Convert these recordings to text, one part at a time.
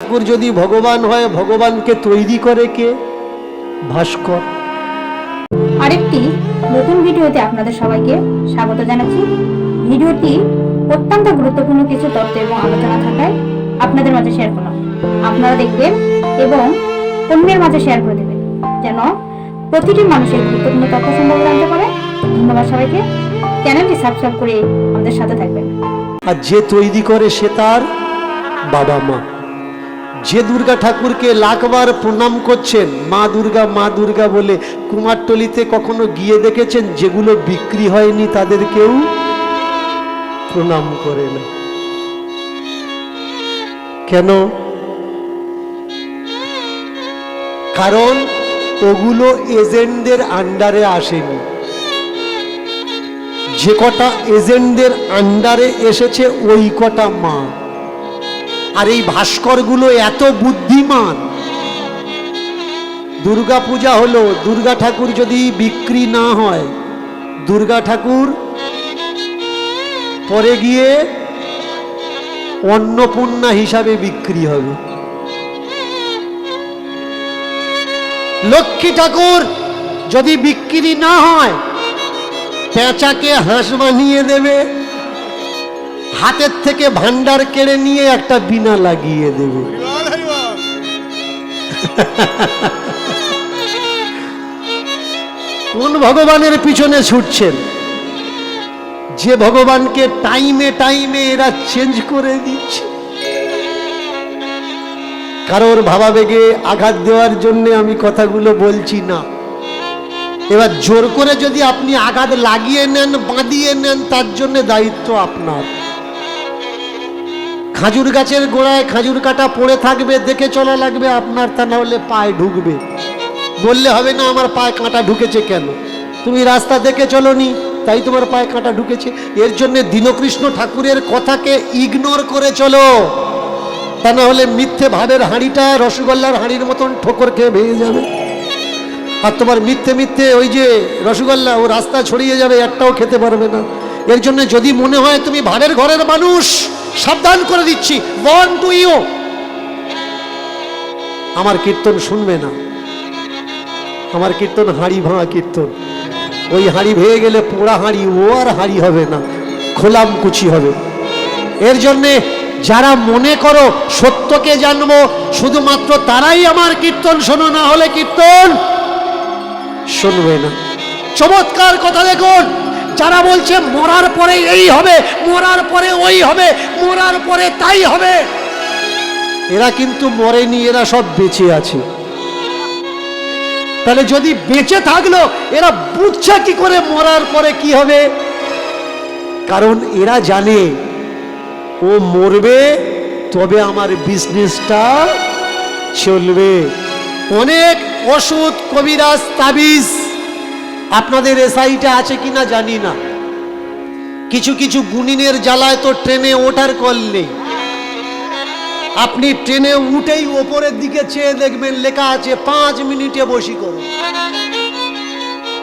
ঠাকুর যদি ভগবান হয়, ভগবানকে তৈরি করে কে? ভাস্কর। আরেকটি নতুন ভিডিওতে আপনাদের সবাইকে স্বাগত জানাচ্ছি। ভিডিওটি অত্যন্ত গুরুত্বপূর্ণ কিছু তথ্য এবং আলোচনা থাকায় আপনাদের মাঝে শেয়ার করলাম। আপনারা দেখবেন এবং অন্যের মাঝে শেয়ার করে দেবেন, যেন প্রতিটি মানুষের গুরুত্বপূর্ণ তথ্য সম্পর্কে জানতে পারে। ধন্যবাদ সবাইকে। চ্যানেলটি সাবস্ক্রাইব করে আমাদের সাথে থাকবেন। আর যে তৈরি করে সে তার বাবা মা। যে দুর্গা ঠাকুরকে লাখবার প্রণাম করছেন মা দুর্গা বলে, কুমারটলিতে কখনো গিয়ে দেখেছেন যেগুলো বিক্রি হয়নি তাদের কেউ প্রণাম করে না? কেন? কারণ ওগুলো এজেন্টদের আন্ডারে আসেনি। যে কটা এজেন্টদের আন্ডারে এসেছে ওই কটা মা। আর এই ভাস্করগুলো এত বুদ্ধিমান। দুর্গা পূজা হলো, দুর্গা ঠাকুর যদি বিক্রি না হয়, দুর্গা ঠাকুর পরে গিয়ে অন্নপূর্ণা হিসাবে বিক্রি হবে। লক্ষ্মী ঠাকুর যদি বিক্রি না হয়, পেঁচাকে হাঁস বানিয়ে দেবে, হাতের থেকে ভান্ডার কেড়ে নিয়ে একটা বিনা লাগিয়ে দেবে। কোন ভগবানের পিছনে ছুটছেন? যে ভগবানকে টাইমে টাইমে এরা চেঞ্জ করে দিচ্ছে। কারোর ভাবাবেগে আঘাত দেওয়ার জন্য আমি কথাগুলো বলছি না। এবার জোর করে যদি আপনি আঘাত লাগিয়ে নেন, বাঁধিয়ে নেন, তার জন্য দায়িত্ব আপনার। খাজুর গাছের গোড়ায় খাজুর কাটা পড়ে থাকবে, দেখে চলা লাগবে আপনার, তা না হলে পায়ে ঢুকবে। বললে হবে না আমার পায়ে কাঁটা ঢুকেছে কেন? তুমি রাস্তা দেখে চলোনি, তাই তোমার পায়ে কাঁটা ঢুকেছে। এর জন্য দীনকৃষ্ণ ঠাকুরের কথাকে ইগনোর করে চলো, তা না হলে মিথ্যে ভাবের হাঁড়িটা রসগোল্লার হাঁড়ির মতন ঠোকর খেয়ে ভেঙে যাবে। আর তোমার মিথ্যে ওই যে রসগোল্লা ও রাস্তা ছড়িয়ে যাবে, একটাও খেতে পারবে না। এর জন্য যদি মনে হয় তুমি ভাড়ের ঘরের মানুষ, সাবধান করে দিচ্ছি, বর্ন টু ইউ, আমার কীর্তন শুনবে না। আমার কীর্তন হাঁড়ি ভাঙা কীর্তন। ওই হাঁড়ি ভেঙে গেলে পোড়া হাঁড়ি, ও আর হাঁড়ি হবে না, খোলাম কুচি হবে। এর জন্যে যারা মনে করো সত্যকে জানবো, শুধুমাত্র তারাই আমার কীর্তন শোনো, না হলে কীর্তন শুনবে না। চমৎকার কথা দেখুন, যারা বলছে মরার পরে এই হবে, মরার পরে ওই হবে, মরার পরে তাই হবে, এরা কিন্তু মরেনি, এরা সব বেঁচে আছে। তাহলে যদি বেঁচে থাকলো, এরা বুঝছে কি করে মরার পরে কি হবে? কারণ এরা জানে ও মরবে তবে আমার বিজনেসটা চলবে। অনেক ওষুধ, কবিরাজ, তাবিজ আপনাদের এসআইটা আছে কিনা জানি না। কিছু কিছু গুণিনের জ্বালায় তো ট্রেনে ওঠার কল নেই। আপনি ট্রেনে উঠেই ওপরের দিকে চেয়ে দেখবেন লেখা আছে 5 মিনিটে বশীকরণ।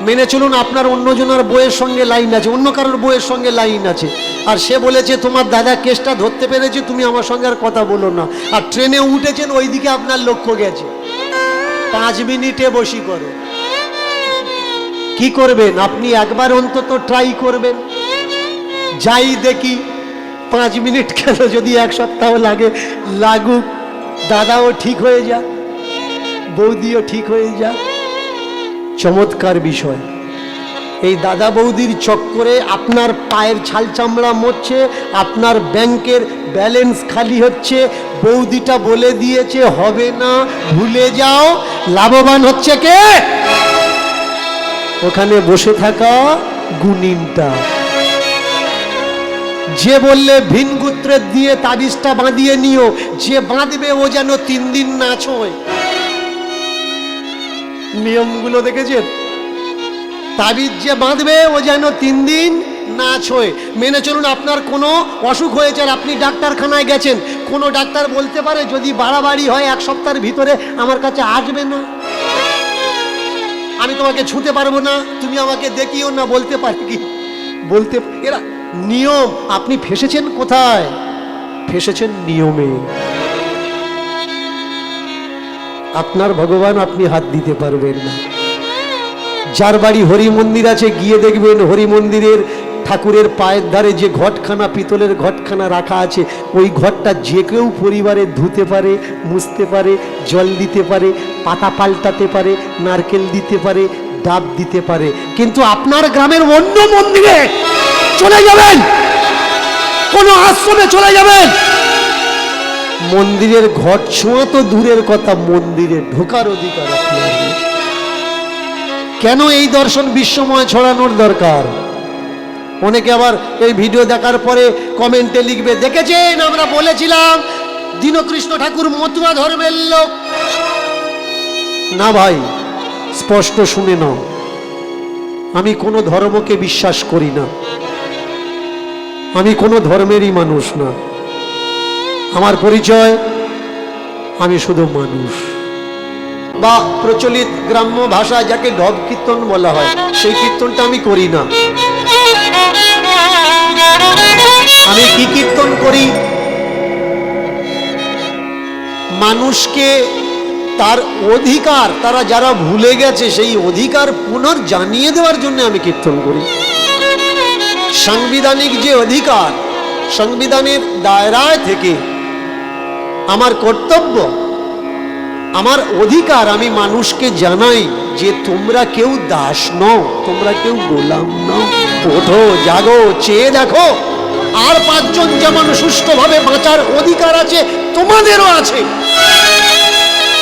মেনে চলুন, আপনার অন্যজনের বইয়ের সঙ্গে লাইন আছে, অন্য কারোর বইয়ের সঙ্গে লাইন আছে, আর সে বলেছে তোমার দাদা কেসটা ধরতে পেরেছে, তুমি আমার সঙ্গে আর কথা বলো না। আর ট্রেনে উঠেছেন, ওইদিকে আপনার লক্ষ্য গেছে, 5 মিনিটে বশীকরণ। কি করবেন আপনি? একবার অন্তত ট্রাই করবেন, যাই দেখি 5 মিনিট কেন, যদি 1 সপ্তাহ লাগে লাগুক, দাদাও ঠিক হয়ে যাক, বৌদিও ঠিক হয়ে যাক। চমৎকার বিষয়। এই দাদা বৌদির চক্করে আপনার পায়ের ছাল চামড়া মরছে, আপনার ব্যাংকের ব্যালেন্স খালি হচ্ছে। বৌদিটা বলে দিয়েছে হবে না, ভুলে যাও। লাভবান হচ্ছে কে? ওখানে বসে থাকা গুণিনটা। যে বললে ভিনগুত্রের দিয়ে তাবিজটা বাঁধিয়ে নিও, যে বাঁধবে ও যেন 3 দিন না ছোঁয়। নিয়মগুলো দেখেছেন? তাবিজ যে বাঁধবে ও যেন 3 দিন না ছোঁয়। মেনে চলুন, আপনার কোনো অসুখ হয়েছে আর আপনি ডাক্তারখানায় গেছেন, কোনো ডাক্তার বলতে পারে যদি বাড়াবাড়ি হয় 1 সপ্তাহের ভিতরে আমার কাছে আসবে না, আমি তোমাকে ছুঁতে পারবো না, তুমি আমাকে দেখিও না, বলতে পারে কি? বলতে এরা নিয়ম। আপনি ফেসেছেন কোথায়? ফেসেছেন নিয়মে। আপনার ভগবান আপনি হাত দিতে পারবেন না। যার বাড়ি হরি মন্দির আছে গিয়ে দেখবেন হরি মন্দিরের ঠাকুরের পায়ের ধারে যে ঘটখানা, পিতলের ঘটখানা রাখা আছে, ওই ঘরটা যে কেউ পরিবারে ধুতে পারে, মুছতে পারে, জল দিতে পারে, পাতা পাল্টাতে পারে, নারকেল দিতে পারে, ডাব দিতে পারে। কিন্তু আপনার গ্রামের অন্য মন্দিরে চলে যাবেন, কোনো আশ্রমে চলে যাবেন, মন্দিরের ঘট ছোঁয়া তো দূরের কথা, মন্দিরে ঢোকার অধিকার আপনার নেই। কেন এই দর্শন বিশ্বময় ছড়ানোর দরকার? অনেকে আবার এই ভিডিও দেখার পরে কমেন্টে লিখবে, দেখেছেন আমরা বলেছিলাম দীনকৃষ্ণ ঠাকুর মতুয়া ধর্মের লোক। না ভাই, স্পষ্ট শুনে নাও, আমি কোনো ধর্মকে বিশ্বাস করি না, আমি কোনো ধর্মেরই মানুষ না। আমার পরিচয়, আমি শুধু মানুষ। বা প্রচলিত গ্রাম্য ভাষায় যাকে ঢব কীর্তন বলা হয়, সেই কীর্তনটা আমি করি না। আমি কি কীর্তন করি? মানুষকে তার অধিকার, তারা যারা ভুলে গেছে সেই অধিকার পুনর্জানিয়ে দেওয়ার জন্য আমি কীর্তন করি। সাংবিধানিক যে অধিকার, সংবিধানের দায়রায় থেকে আমার কর্তব্য, আমার অধিকার আমি মানুষকে জানাই যে তোমরা কেউ দাস নও, তোমরা কেউ গোলাম নও, ওঠো জাগো, চেয়ে দেখো, আর পাঁচজন যেমন সুষ্ঠুভাবে বাঁচার অধিকার আছে তোমাদেরও আছে।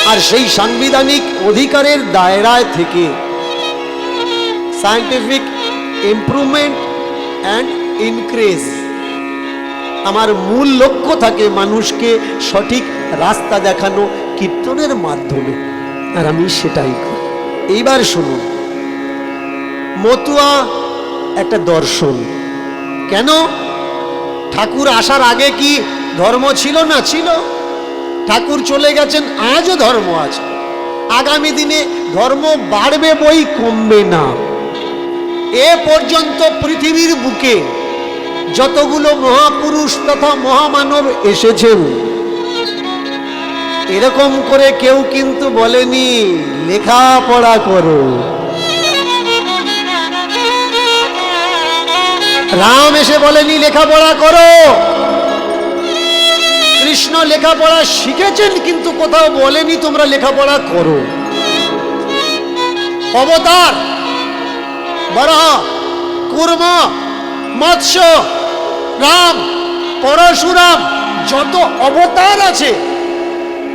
আর সেই সাংবিধানিক অধিকারের দায়রায় থেকে সায়েন্টিফিক ইমপ্রুভমেন্ট অ্যান্ড ইনক্রিজ আমার মূল লক্ষ্য থাকে মানুষকে সঠিক রাস্তা দেখানো কীর্তনের মাধ্যমে, আর আমি সেটাই করি। এইবার শুনুন, মতুয়া একটা দর্শন। কেন? ঠাকুর আসার আগে কি ধর্ম ছিল না? ছিল। ঠাকুর চলে গেছেন, আজও ধর্ম আছে। আগামী দিনে ধর্ম বাড়বে বই কমবে না। এ পর্যন্ত পৃথিবীর বুকে যতগুলো মহাপুরুষ তথা মহামানব এসেছেন, এরকম করে কেউ কিন্তু বলেনি লেখাপড়া করো। রাম এসে বলেনি লেখাপড়া করো। কৃষ্ণ লেখাপড়া শিখেছেন কিন্তু কোথাও বলেনি তোমরা লেখাপড়া করো। অবতার, বরাহ, কুর্ম, মৎস্য, রাম, পরশুরাম, যত অবতার আছে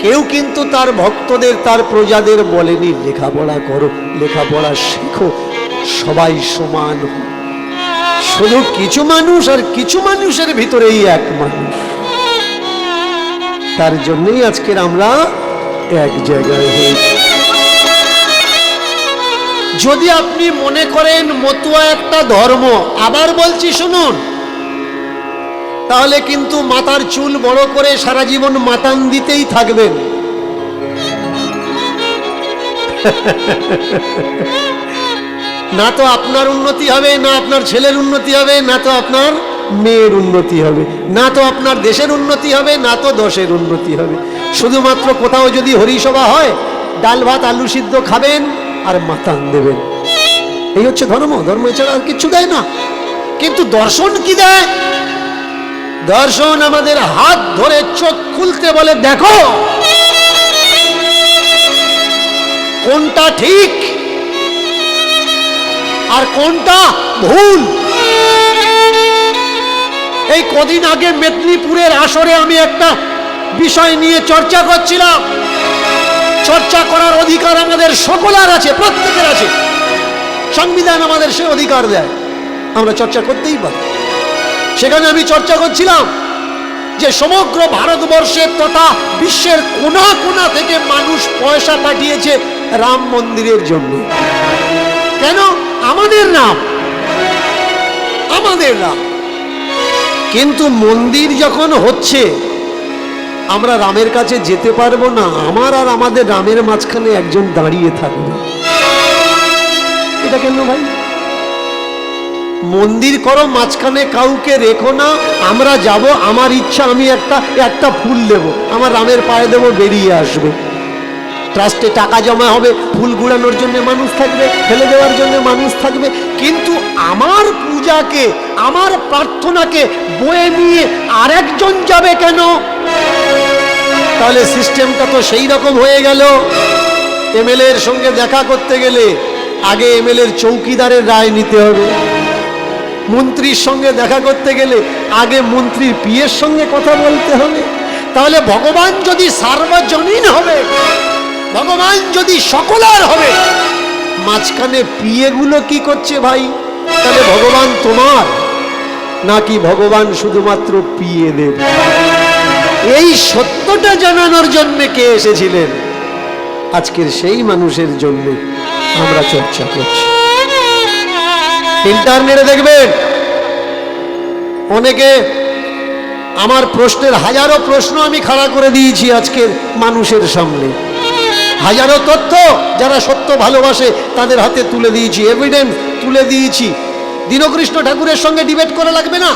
কেউ কিন্তু তার ভক্তদের, তার প্রজাদের বলেনি লেখাপড়া করো, লেখাপড়া শেখো, সবাই সমান। শুধু কিছু মানুষ, আর কিছু মানুষের ভিতরেই এক মানুষ। তার জন্যই আজকের আমরা এক জায়গায় হয়েছি। যদি আপনি মনে করেন মতুয়া একটা ধর্ম, আবার বলছি শুনুন, তাহলে কিন্তু মাথার চুল বড় করে সারা জীবন মাতান দিতেই থাকবেন। না তো আপনার উন্নতি হবে, না আপনার ছেলের উন্নতি হবে, না তো আপনার মেয়ের উন্নতি হবে, না তো আপনার দেশের উন্নতি হবে, না তো দশের উন্নতি হবে। শুধুমাত্র কোথাও যদি হরিসভা হয়, ডাল ভাত আলু সিদ্ধ খাবেন আর মাতান দেবেন। এই হচ্ছে ধর্ম। ধর্ম এছাড়া আর কিছু দেয় না। কিন্তু দর্শন কি দেয়? দর্শন আমাদের হাত ধরে চোখ খুলতে বলে, দেখো কোনটা ঠিক আর কোনটা ভুল। এই কদিন আগে মেদিনীপুরের আসরে আমি একটা বিষয় নিয়ে চর্চা করছিলাম। চর্চা করার অধিকার আমাদের সকলের আছে, প্রত্যেকের আছে। সংবিধান আমাদের সে অধিকার দেয়, আমরা চর্চা করতেই পারি। সেখানে আমি চর্চা করছিলাম যে সমগ্র ভারতবর্ষের তথা বিশ্বের কোনা কোনা থেকে মানুষ পয়সা পাঠিয়েছে রাম মন্দিরের জন্য। কেন? আমাদের নাম, আমাদের নাম। কিন্তু মন্দির যখন হচ্ছে, আমরা রামের কাছে যেতে পারবো না। আমার আর আমাদের রামের মাঝখানে একজন দাঁড়িয়ে থাকবে। এটা কেন ভাই? মন্দির করো, মাঝখানে কাউকে রেখো না। আমরা যাব, আমার ইচ্ছা আমি একটা ফুল দেব, আমার রামের পায়ে দেব, বেরিয়ে আসবে। ট্রাস্টে টাকা জমা হবে, ফুল গুড়ানোর জন্য মানুষ থাকবে, ফেলে দেওয়ার জন্য মানুষ থাকবে, কিন্তু আমার পূজাকে, আমার প্রার্থনাকে বয়ে নিয়ে আরেকজন যাবে কেন? তাহলে সিস্টেমটা তো সেই রকম হয়ে গেল। এমএলএ এর সঙ্গে দেখা করতে গেলে আগে এমএলএ এর চৌকিদারের রায় নিতে হবে, মন্ত্রীর সঙ্গে দেখা করতে গেলে আগে মন্ত্রীর পিএর সঙ্গে কথা বলতে হবে। তাহলে ভগবান যদি সার্বজনীন হবে, ভগবান যদি সকলার হবে, মাঝখানে পিএ গুলো কি করছে ভাই? তাহলে ভগবান তোমার নাকি ভগবান শুধুমাত্র পিএ দেব? এই সত্যটা জানানোর জন্য কে এসেছিলেন? আজকের সেই মানুষের জন্য আমরা চর্চা করছি। ইন্টারনেটে দেখবেন অনেকে আমার প্রশ্নের হাজারো প্রশ্ন আমি খাড়া করে দিয়েছি আজকের মানুষের সামনে, হাজারো তথ্য যারা সত্য ভালোবাসে তাদের হাতে তুলে দিয়েছি, এভিডেন্স তুলে দিয়েছি। দীনকৃষ্ণ ঠাকুরের সঙ্গে ডিবেট করা লাগবে না,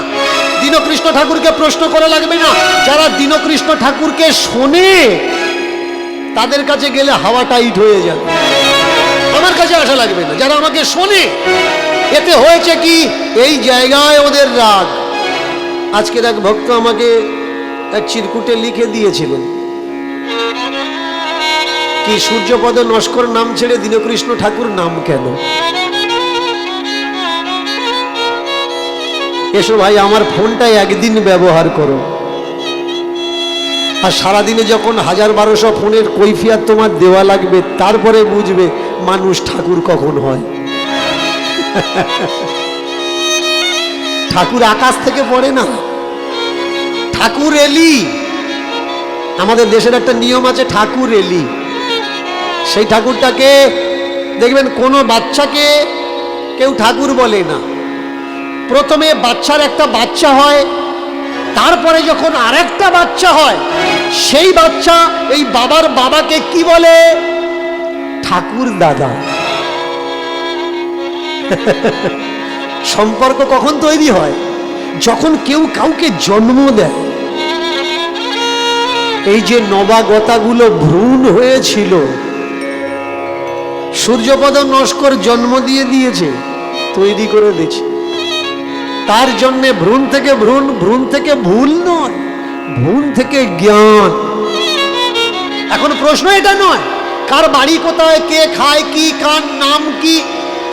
দীনকৃষ্ণ ঠাকুরকে প্রশ্ন করা লাগবে না। যারা দীনকৃষ্ণ ঠাকুরকে শোনে তাদের কাছে গেলে হাওয়া টাইট হয়ে যাবে, আমার কাছে আসা লাগবে না। যারা আমাকে শোনে, এতে হয়েছে কি, এই জায়গায় ওদের রাগ। আজকের এক ভক্ত আমাকে এক চিরকুটে লিখে দিয়েছিলেন কি সূর্যপদ নস্কর নাম ছেড়ে দীনকৃষ্ণ ঠাকুর নাম কেন? এসো ভাই, আমার ফোনটা একদিন ব্যবহার করো, আর সারাদিনে যখন 1000-1200 ফোনের কৈফিয়ত তোমার দেওয়া লাগবে, তারপরে বুঝবে মানুষ ঠাকুর কখন হয়। ঠাকুর আকাশ থেকে পড়ে না, ঠাকুর এলি। আমাদের দেশের একটা নিয়ম আছে, ঠাকুর এলি। সেই ঠাকুরটাকে দেখবেন কোনো বাচ্চাকে কেউ ঠাকুর বলে না। প্রথমে বাচ্চার একটা বাচ্চা হয়, তারপরে যখন আরেকটা বাচ্চা হয়, সেই বাচ্চা এই বাবার বাবাকে কি বলে? ঠাকুর দাদা। সম্পর্ক কখন তৈরি হয়? যখন কেউ কাউকে জন্ম দেয়। এই যে নবাগতাগুলো ভ্রূণ হয়েছিল, সূর্যপদ নস্কর জন্ম দিয়ে দিয়েছে, তৈরি করে দিয়েছে। তার জন্যে ভ্রূণ থেকে ভ্রূণ, ভ্রূণ থেকে ভুল নয়, ভ্রূণ থেকে জ্ঞান। এখন প্রশ্ন এটা নয় কার বাড়ি কোথায়, কে খায় কি, কার নাম কি,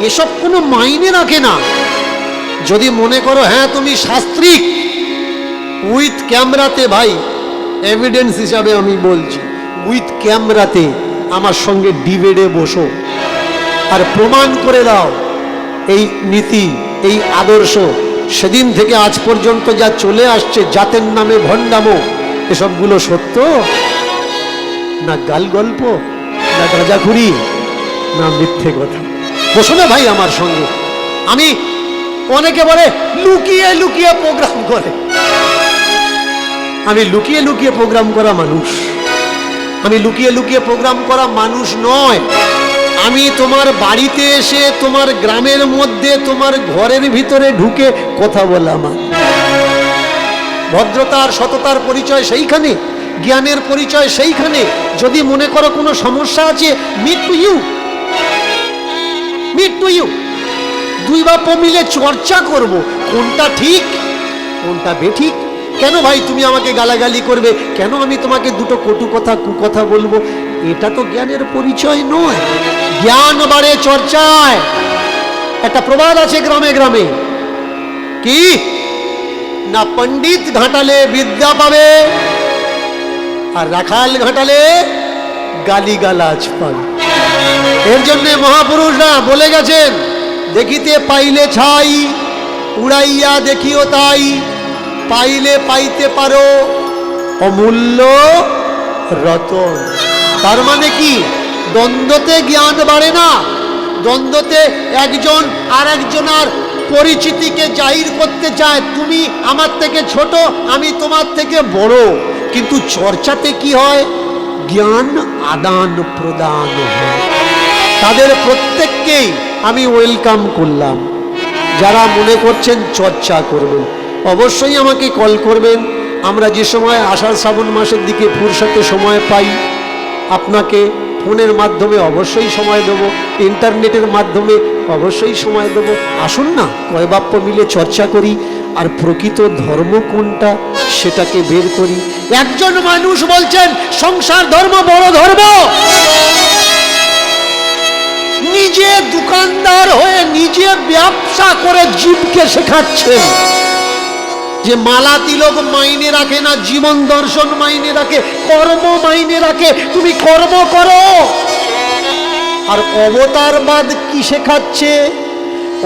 এসব কোনো মাইনে রাখে না। যদি মনে করো হ্যাঁ তুমি শাস্ত্রিক, উইথ ক্যামেরাতে, ভাই এভিডেন্স হিসাবে আমি বলছি, উইথ ক্যামেরাতে আমার সঙ্গে ডিবেটে বসো আর প্রমাণ করে দাও এই নীতি, এই আদর্শ সেদিন থেকে আজ পর্যন্ত যা চলে আসছে, জাতের নামে ভণ্ডামো, এসবগুলো সত্য না গাল গল্প, না গাঁজাখুরি, না মিথ্যে কথা? বসো না ভাই আমার সঙ্গে। আমি অনেকে বলে লুকিয়ে লুকিয়ে প্রোগ্রাম করে, আমি লুকিয়ে লুকিয়ে প্রোগ্রাম করা মানুষ, আমি লুকিয়ে লুকিয়ে প্রোগ্রাম করা মানুষ নয়। আমি তোমার বাড়িতে এসে, তোমার গ্রামের মধ্যে, তোমার ঘরের ভিতরে ঢুকে কথা বলা আমার। ভদ্রতার সততার পরিচয় সেইখানে, জ্ঞানের পরিচয় সেইখানে। যদি মনে করো কোনো সমস্যা আছে, meet to you, meet to you. দুই বাপ মিলে চর্চা করব, কোনটা ঠিক কোনটা বেঠিক। কেন ভাই তুমি আমাকে গালাগালি করবে? কেন আমি তোমাকে দুটো কটু কথা, কুকথা বলবো? এটা তো জ্ঞানের পরিচয় নয়। জ্ঞান বাড়ে চর্চায়। একটা প্রবাদ আছে গ্রামে গ্রামে, কি না পণ্ডিত ঘাটালে বিদ্যা পাবে, আর রাখাল ঘাটালে গালিগালাজ পাবে। এর জন্য মহাপুরুষরা বলে গেছেন, দেখিতে পাইলে ছাই, উড়াইয়া দেখিও তাই, পাইলে পাইতে পারো অমূল্য রতন। তার মানে কি? দ্বন্দ্বতে জ্ঞান বাড়ে না, দ্বন্দ্বতে একজন আর একজনের পরিচিতিকে জাহির করতে চায়, তুমি আমার থেকে ছোট, আমি তোমার থেকে বড়। কিন্তু চর্চাতে কি হয়? জ্ঞান আদান প্রদান হয়। তাদের প্রত্যেককেই আমি ওয়েলকাম করলাম। যারা মনে করছেন চর্চা করবেন, অবশ্যই আমাকে কল করবেন। আমরা যে সময় আষাঢ় শ্রাবণ মাসের দিকে ফুরসতে সময় পাই, আপনাকে ফোনের মাধ্যমে অবশ্যই সময় দেবো, ইন্টারনেটের মাধ্যমে অবশ্যই সময় দেবো। আসুন না কয় বাপ্য মিলে চর্চা করি, আর প্রকৃত ধর্ম কোনটা সেটাকে বের করি। একজন মানুষ বলছেন সংসার ধর্ম বড় ধর্ম, নিজে দোকানদার হয়ে নিজে ব্যবসা করে জীবকে শেখাচ্ছেন যে মালা তিলক মাইনে রাখে না, জীবন দর্শন মাইনে রাখে, কর্ম মাইনে রাখে, তুমি কর্ম করো। আর অবতারবাদ কি শেখাচ্ছে?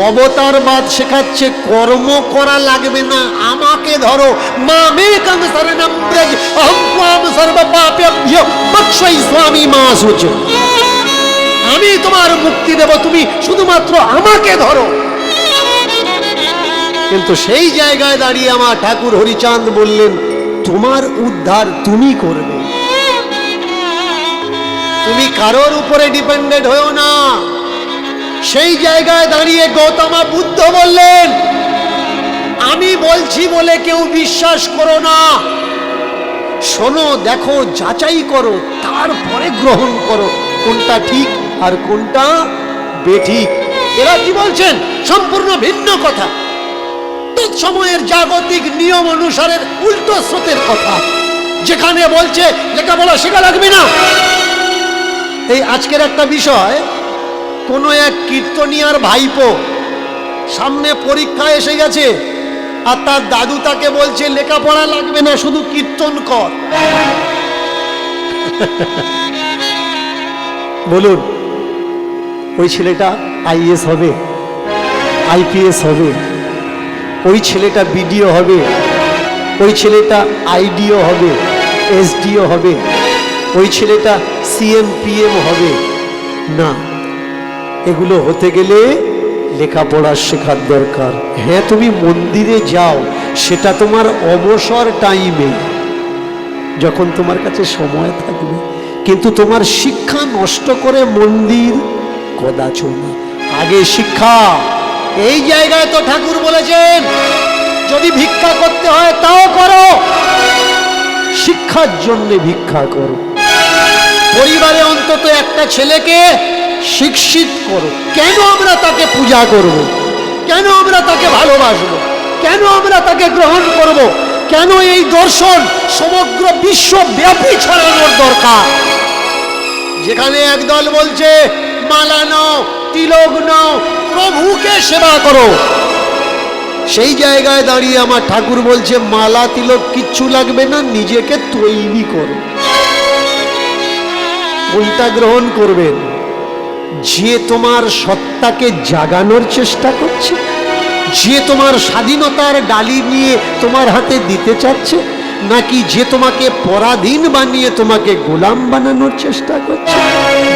অবতারবাদ শেখাচ্ছে কর্ম করা লাগবে না, আমাকে ধরো। মামেকং শরণম ব্রজ অহং ত্বাম সর্ব পাপেভ্যো মোক্ষয়ি স্বামী মা শুচি। আমি তোমার মুক্তি দেব, তুমি শুধুমাত্র আমাকে ধরো। কিন্তু সেই জায়গায় দাঁড়িয়ে আমার ঠাকুর হরিচাঁদ বললেন তোমার উদ্ধার তুমি করবে, তুমি কারোর উপরে ডিপেন্ডেন্ট হও না। সেই জায়গায় দাঁড়িয়ে গৌতম বুদ্ধ বললেন আমি বলছি বলে কেউ বিশ্বাস করো না, শোনো, দেখো, যাচাই করো, তারপরে গ্রহণ করো কোনটা ঠিক আর কোনটা বেঠিক। এরা কি বলছেন? সম্পূর্ণ ভিন্ন কথা, সময়ের জাগতিক নিয়ম অনুসারে উল্টো স্রোতের কথা, যেখানে বলছে লেখাপড়া শেখা লাগবে না। এই আজকের একটা বিষয়, কোনো এক কীর্তনিয়ার ভাইপো সামনে পরীক্ষা এসে গেছে, আর তার দাদু তাকে বলছে লেখাপড়া লাগবে না, শুধু কীর্তন কর। বলুন, ওই ছেলেটা আইএস হবে, আইপিএস হবে, ওই ছেলেটা বিডিও হবে, ওই ছেলেটা আইডিও হবে, এসডিও হবে, ওই ছেলেটা সিএম পিএম হবে না। এগুলো হতে গেলে লেখাপড়া শেখার দরকার। হ্যাঁ, তুমি মন্দিরে যাও, সেটা তোমার অবসর টাইমে, যখন তোমার কাছে সময় থাকবে, কিন্তু তোমার শিক্ষা নষ্ট করে মন্দির কদাচ না। আগে শিক্ষা। এই জায়গায় তো ঠাকুর বলেছেন যদি ভিক্ষা করতে হয় তাও করো, শিক্ষার জন্য ভিক্ষা করো। পরিবারে অন্তত একটা ছেলেকে শিক্ষিত করো। কেন আমরা তাকে পূজা করব? কেন আমরা তাকে ভালোবাসবো? কেন আমরা তাকে গ্রহণ করব? কেন এই দর্শন সমগ্র বিশ্বব্যাপী ছড়ানোর দরকার? যেখানে একদল বলছে মালা নাও, তিলক নাও, প্রভুকে সেবা করো, সেই জায়গায় দাঁড়িয়ে আমার ঠাকুর বলছে মালা তিলক কিচ্ছু লাগবে না, নিজেকে তৈরি করো। কোনটা গ্রহণ করবেন? যে তোমার সত্তাকে জাগানোর চেষ্টা করছে, যে তোমার স্বাধীনতার ডালি নিয়ে তোমার হাতে দিতে চাচ্ছে, নাকি যে তোমাকে পরাধীন বানিয়ে তোমাকে গোলাম বানানোর চেষ্টা করছে?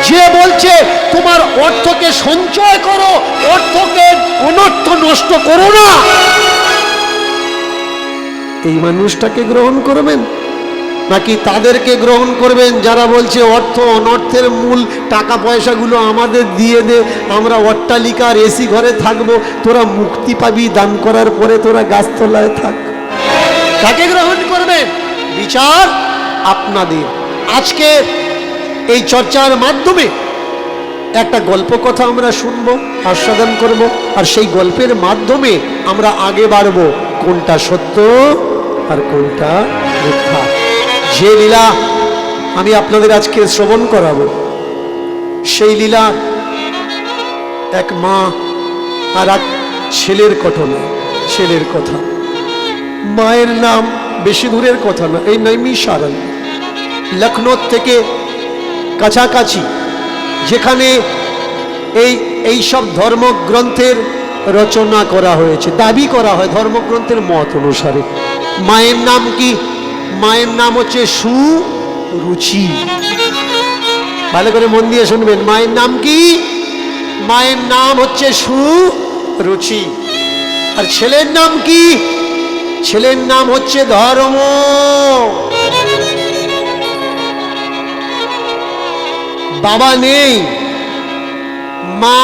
যে বলছে তোমার অর্থকে সঞ্চয় করো, অর্থকে অনর্থ নষ্ট করো না, এই মানুষটাকে গ্রহণ করবেন নাকি তাদেরকে গ্রহণ করবেন যারা বলছে অর্থ অনর্থের মূল টাকা পয়সাগুলো আমাদের দিয়ে দে, আমরা অট্টালিকার এসি ঘরে থাকবো, তোরা মুক্তি পাবি দান করার পরে, তোরা গাছতলায় থাক? তাকে গ্রহণ করবেন? বিচার আপনাদের। আজকে এই চর্চার মাধ্যমে একটা গল্প কথা আমরা শুনবো, আস্বাদন করব, আর সেই গল্পের মাধ্যমে আমরা আগে বাড়বো কোনটা সত্য আর কোনটা মিথ্যা। যে লীলা আমি আপনাদের আজকে শ্রবণ করাবো, সেই লীলা এক মা আর এক ছেলের ঘটনা, ছেলের কথা। মায়ের নাম বেশি দূরের কথা না, এই নৈমিষারণ, লখনৌ থেকে কাছাকাছি, যেখানে এই সব ধর্মগ্রন্থের রচনা করা হয়েছে, দাবি করা হয় ধর্মগ্রন্থের মত অনুসারে। মায়ের নাম কি? মায়ের নাম হচ্ছে সুরুচি। ভালো করে মন দিয়ে শুনবেন, মায়ের নাম কি? মায়ের নাম হচ্ছে সুরুচি। আর ছেলের নাম কি? ছেলের নাম হচ্ছে ধর্ম। বাবা নেই, মা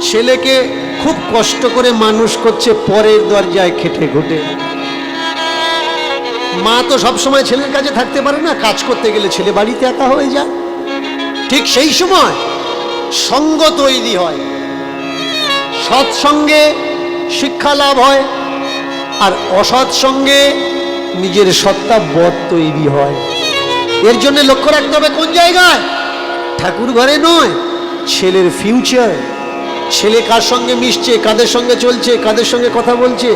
ছেলেকে খুব কষ্ট করে মানুষ করছে পরের দরজায় খেটে খুঁটে। মা তো সবসময় ছেলের কাছে থাকতে পারে না, কাজ করতে গেলে ছেলে বাড়িতে একা হয়ে যায়। ঠিক সেই সময় সঙ্গ তৈরি হয়, সৎসঙ্গে শিক্ষা লাভ হয়, আর অসৎ সঙ্গে নিজের সত্তা বধ তৈরি হয়। এর জন্য লক্ষ্য রাখতে হবে কোন জায়গায়? ঠাকুর ঘরে নয়, ছেলের ফিউচার। ছেলে কার সঙ্গে মিশছে, কাদের সঙ্গে চলছে, কাদের সঙ্গে কথা বলছে,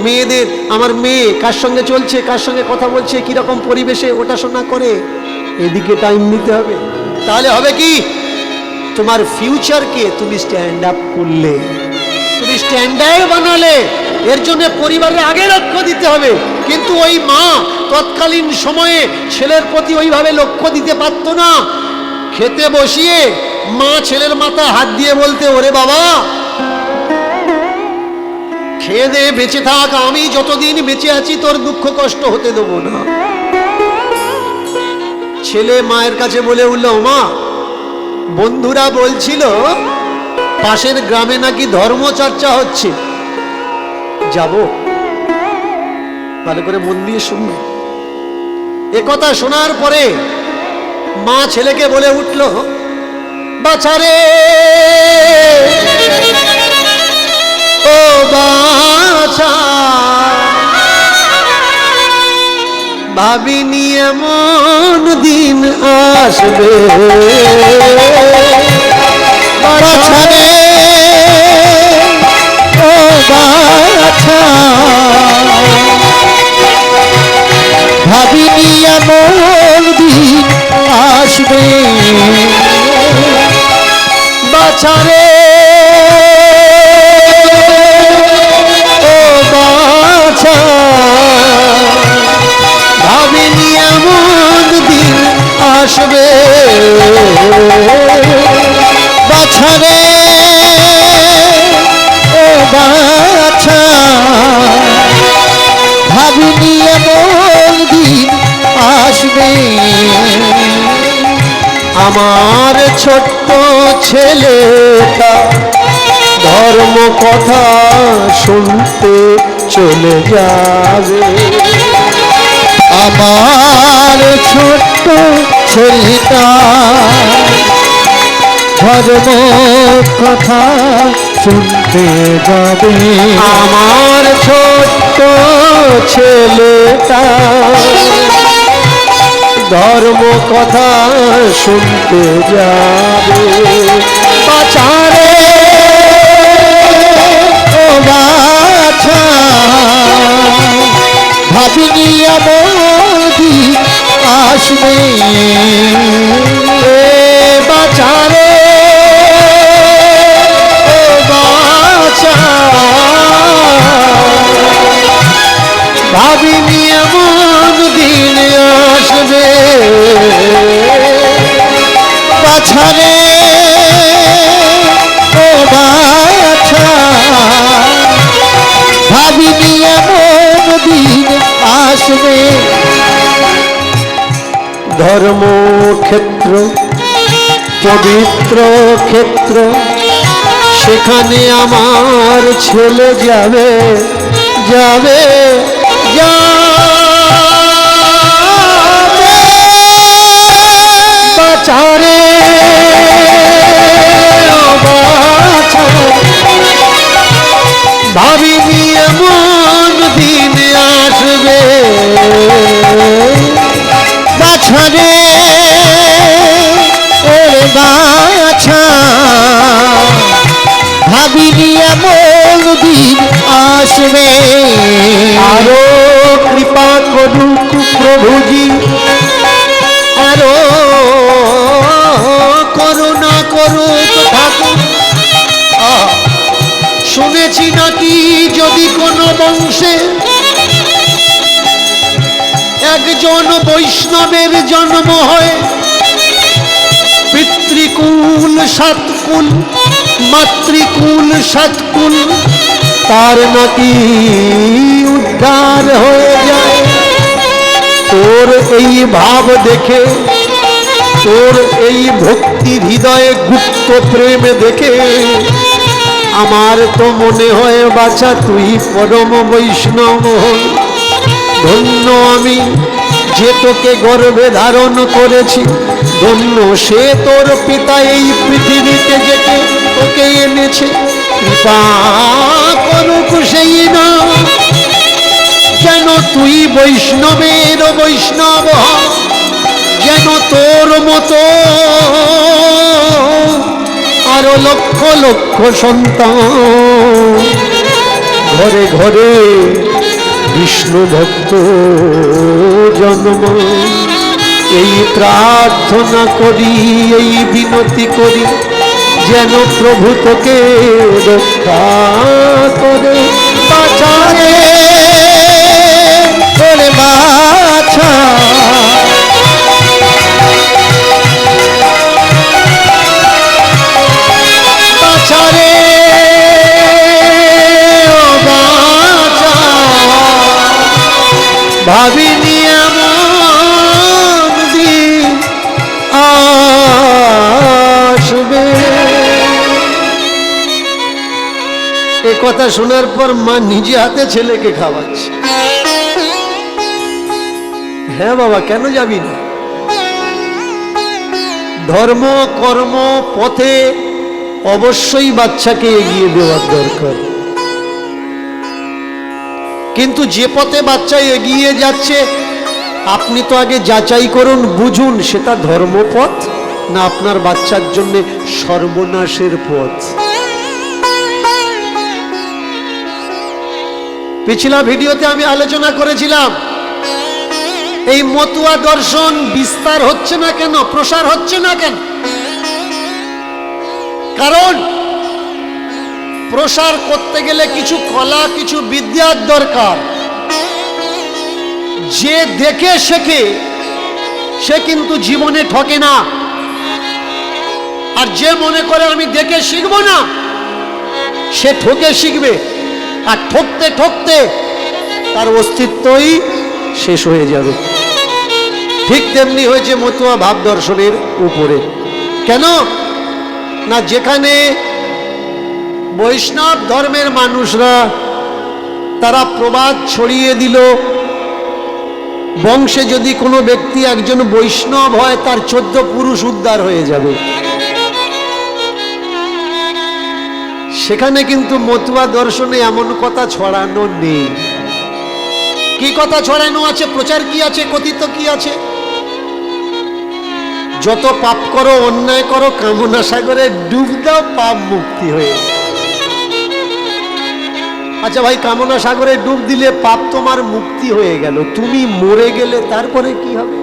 মেয়েদের, আমার মেয়ে কার সঙ্গে চলছে, কার সঙ্গে কথা বলছে, কিরকম পরিবেশে ওটা শোনা করে, এদিকে টাইম দিতে হবে। তাহলে হবে কি, তোমার ফিউচারকে তুমি স্ট্যান্ড আপ করলে, তুমি স্ট্যান্ডার্ড বানালে। এর জন্য পরিবারের আগে লক্ষ্য দিতে হবে। কিন্তু ওই মা তৎকালীন সময়ে ছেলের প্রতি ওইভাবে লক্ষ্য দিতে পারতো না। খেতে বসিয়ে মা ছেলের মাথায় হাত দিয়ে বলতে, ওরে বাবা খেয়ে দে, বেঁচে থাক, আমি যতদিন বেঁচে আছি তোর দুঃখ কষ্ট হতে দেবো না। ছেলে মায়ের কাছে বলে উঠল, মা বন্ধুরা বলছিল পাশের গ্রামে নাকি ধর্মচর্চা হচ্ছে, যাব? ভালো করে মন দিয়ে শুনবে। এ কথা শোনার পরে মা ছেলেকে বলে উঠল, বাছারে ও বাছা, ভাবিনি এমন দিন আসবে, বাছারে ও বাছা, ভাবিনি এমন দিন আসবে, বাছারে ও বাছা, ভাবিনি এমন দিন আসবে, বাছারে ও বাছা, ভাবিনি এমন দিন আসবে। আমার ছোট্ট ছেলেটা ধর্ম কথা শুনতে চলে যাবে, আমার ছোট্ট ছেলেটা ধর্ম কথা শুনতে যাবে, আমার ছোট্ট ছেলেটা ধর্ম কথা শুনতে যাবে, বাছারে ও বাছা, ভাবিনি এমন দিন আসবে, বাছারে ও বাছা, ভাবিনি এমন দিন আসবে, বাছারে ও বাছা, ভাবিনি এমন দিন আসবে। ধর্মক্ষেত্র পবিত্র ক্ষেত্র, সেখানে আমার ছেলে যাবে, যাবে, যাবে, বাছারে ও বাছা, ভাবিনি এমন দিন আসবে, বাছারে ওরে বাছা, ভাবিনি এমন দিন আসবে। আরো কৃপা করুক প্রভুজি, আরো করুণা করুক ঠাকুর। শুনেছি নাকি যদি কোনো বংশে একজন বৈষ্ণবের জন্ম হয়, পিতৃকুল সাতকুল, মাতৃকুল সাতকুল, তার নাকি উদ্ধার হয়ে যায়। তোর এই ভাব দেখে, তোর এই ভক্তি হৃদয়ে গুপ্ত প্রেম দেখে আমার তো মনে হয় বাছা তুই পরম বৈষ্ণব হল। ধন্য আমি যে তোকে গর্ভে ধারণ করেছি, ধন্য সে তোর পিতা এই পৃথিবীতে যেতে তোকে এনেছে, কৃপা করুক সেই না যেন তুই বৈষ্ণবের বৈষ্ণব হ, যেন তোর মতো আরো লক্ষ লক্ষ সন্তান ঘরে ঘরে বিষ্ণু ভক্ত জন্ম। এই প্রার্থনা করি, এই বিনতি করি, যেন প্রভু তোকে রক্ষা করে বাঁচারে করে বাছা। বাছারে ও বাছা, ভাবিনি এমন দিন আসবে। এ কথা শোনার পর মা নিজে হাতে ছেলেকে খাওয়াচ্ছে। হ্যাঁ বাবা, কেন যাবি না? ধর্ম কর্ম পথে অবশ্যই বাচ্চাকে এগিয়ে দেওয়ার দরকার, কিন্তু যে পথে বাচ্চা এগিয়ে যাচ্ছে আপনি তো আগে যাচাই করুন, বুঝুন সেটা ধর্মপথ না আপনার বাচ্চার জন্য সর্বনাশের পথ। পিছলা ভিডিওতে আমি আলোচনা করেছিলাম এই মতুয়া দর্শন বিস্তার হচ্ছে না কেন, প্রসার হচ্ছে না কেন? কারণ প্রসার করতে গেলে কিছু কলা, কিছু বিদ্যার দরকার। যে দেখে শেখে সে কিন্তু জীবনে ঠকে না, আর যে মনে করে আমি দেখে শিখবো না সে ঠকে শিখবে, আর ঠকতে ঠকতে তার অস্তিত্বই শেষ হয়ে যাবে। ঠিক তেমনি হয়েছে মতুয়া ভাব দর্শনের উপরে। কেন না, যেখানে বৈষ্ণব ধর্মের মানুষরা তারা প্রবাদ ছড়িয়ে দিল, বংশে যদি কোনো ব্যক্তি একজন বৈষ্ণব হয় তার 14 পুরুষ উদ্ধার হয়ে যাবে। সেখানে কিন্তু মতুয়া দর্শনে এমন কথা ছড়ানো নেই। কি কথা ছড়ানো আছে, প্রচার কি আছে, কথিত কি আছে? যত পাপ করো, অন্যায় করো, কামনা সাগরে ডুব দাও, পাপ মুক্তি হয়ে। আচ্ছা ভাই, কামনা সাগরে ডুব দিলে পাপ তোমার মুক্তি হয়ে গেল, তুমি মরে গেলে তারপরে কি হবে?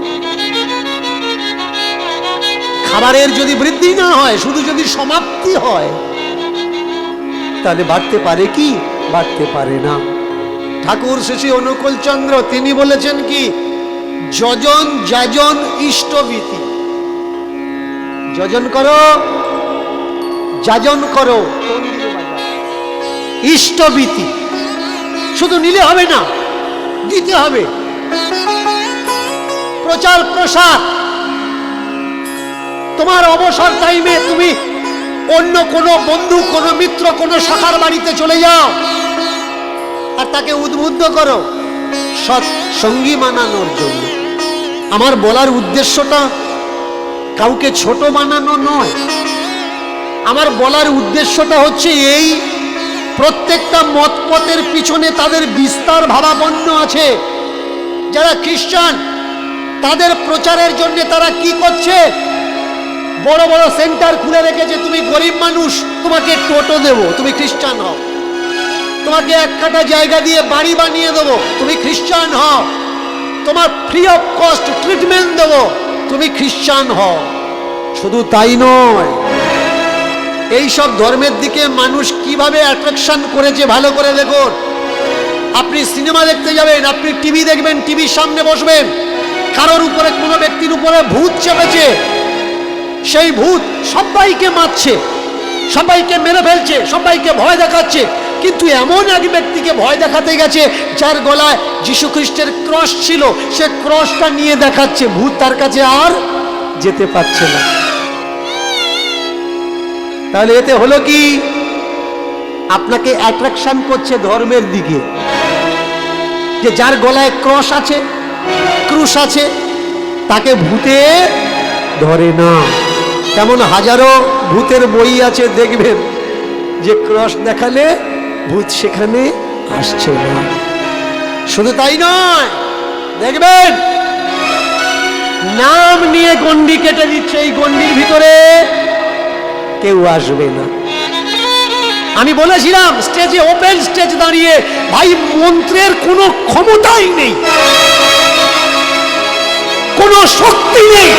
খাবারের যদি বৃদ্ধি না হয়, শুধু যদি সমাপ্তি হয়, তাহলে বাড়তে পারে কি? বাড়তে পারে না। ঠাকুর শ্রী অনুকূল চন্দ্র তিনি বলেছেন কি, যজন যাজন ইষ্টভীতি। যজন করো, যাজন করো, ইষ্টভীতি। শুধু নিলে হবে না, দিতে হবে। প্রচার প্রসার। তোমার অবসর টাইমে তুমি অন্য কোনো বন্ধু, কোনো মিত্র, কোনো সখার বাড়িতে চলে যাও আর তাকে উদ্বুদ্ধ করো সৎ সঙ্গী বানানোর জন্য। আমার বলার উদ্দেশ্যটা কাউকে ছোট বানানো নয়, আমার বলার উদ্দেশ্যটা হচ্ছে এই, প্রত্যেকটা মতপথের পিছনে তাদের বিস্তার ভাবাপন্ন আছে। যারা খ্রিস্টান তাদের প্রচারের জন্য তারা কি করছে, বড় বড় সেন্টার খুলে রেখেছে। তুমি গরিব মানুষ, তোমাকে টোটো দেবো, তুমি খ্রিস্টান হও। তোমাকে 1 কাঠা জায়গা দিয়ে বাড়ি বানিয়ে দেবো, তুমি খ্রিস্টান হও। তোমার ফ্রি অফ কস্ট ট্রিটমেন্ট দেবো, তুমি খ্রিস্টান হও। শুধু তাই নয়, এই সব ধর্মের দিকে মানুষ কিভাবে অ্যাট্রাকশন করেছে ভালো করে দেখুন। আপনি সিনেমা দেখতে যাবেন, আপনি টিভি দেখবেন, টিভির সামনে বসবেন, কারোর উপরে, কোনো ব্যক্তির উপরে ভূত চেপেছে, সেই ভূত সবাইকে মারছে, সবাইকে মেরে ফেলছে, সবাইকে ভয় দেখাচ্ছে। কিন্তু এমন এক ব্যক্তিকে ভয় দেখাতে গেছে যার গলায় যীশু খ্রিস্টের ক্রস ছিল, সে ক্রসটা নিয়ে দেখাচ্ছে, ভূত তার কাছে আর যেতে পারছে না। তাহলে এতে হলো কি, আপনাকে অ্যাট্রাকশন করছে ধর্মের দিকে, যে যার গলায় ক্রস আছে, ক্রুশ আছে, তাকে ভূতে ধরে না। তেমন হাজারো ভূতের বই আছে, দেখবেন যে ক্রস দেখালে ভূত সেখানে আসছে না। শুধু তাই নয়, দেখবেন নাম নিয়ে গন্ডি কেটে দিচ্ছে, এই গন্ডির ভিতরে কেউ আসবে না। আমি বলেছিলাম স্টেজে, ওপেন স্টেজ দাঁড়িয়ে, ভাই মন্ত্রের কোনো ক্ষমতাই নেই, কোনো শক্তি নেই।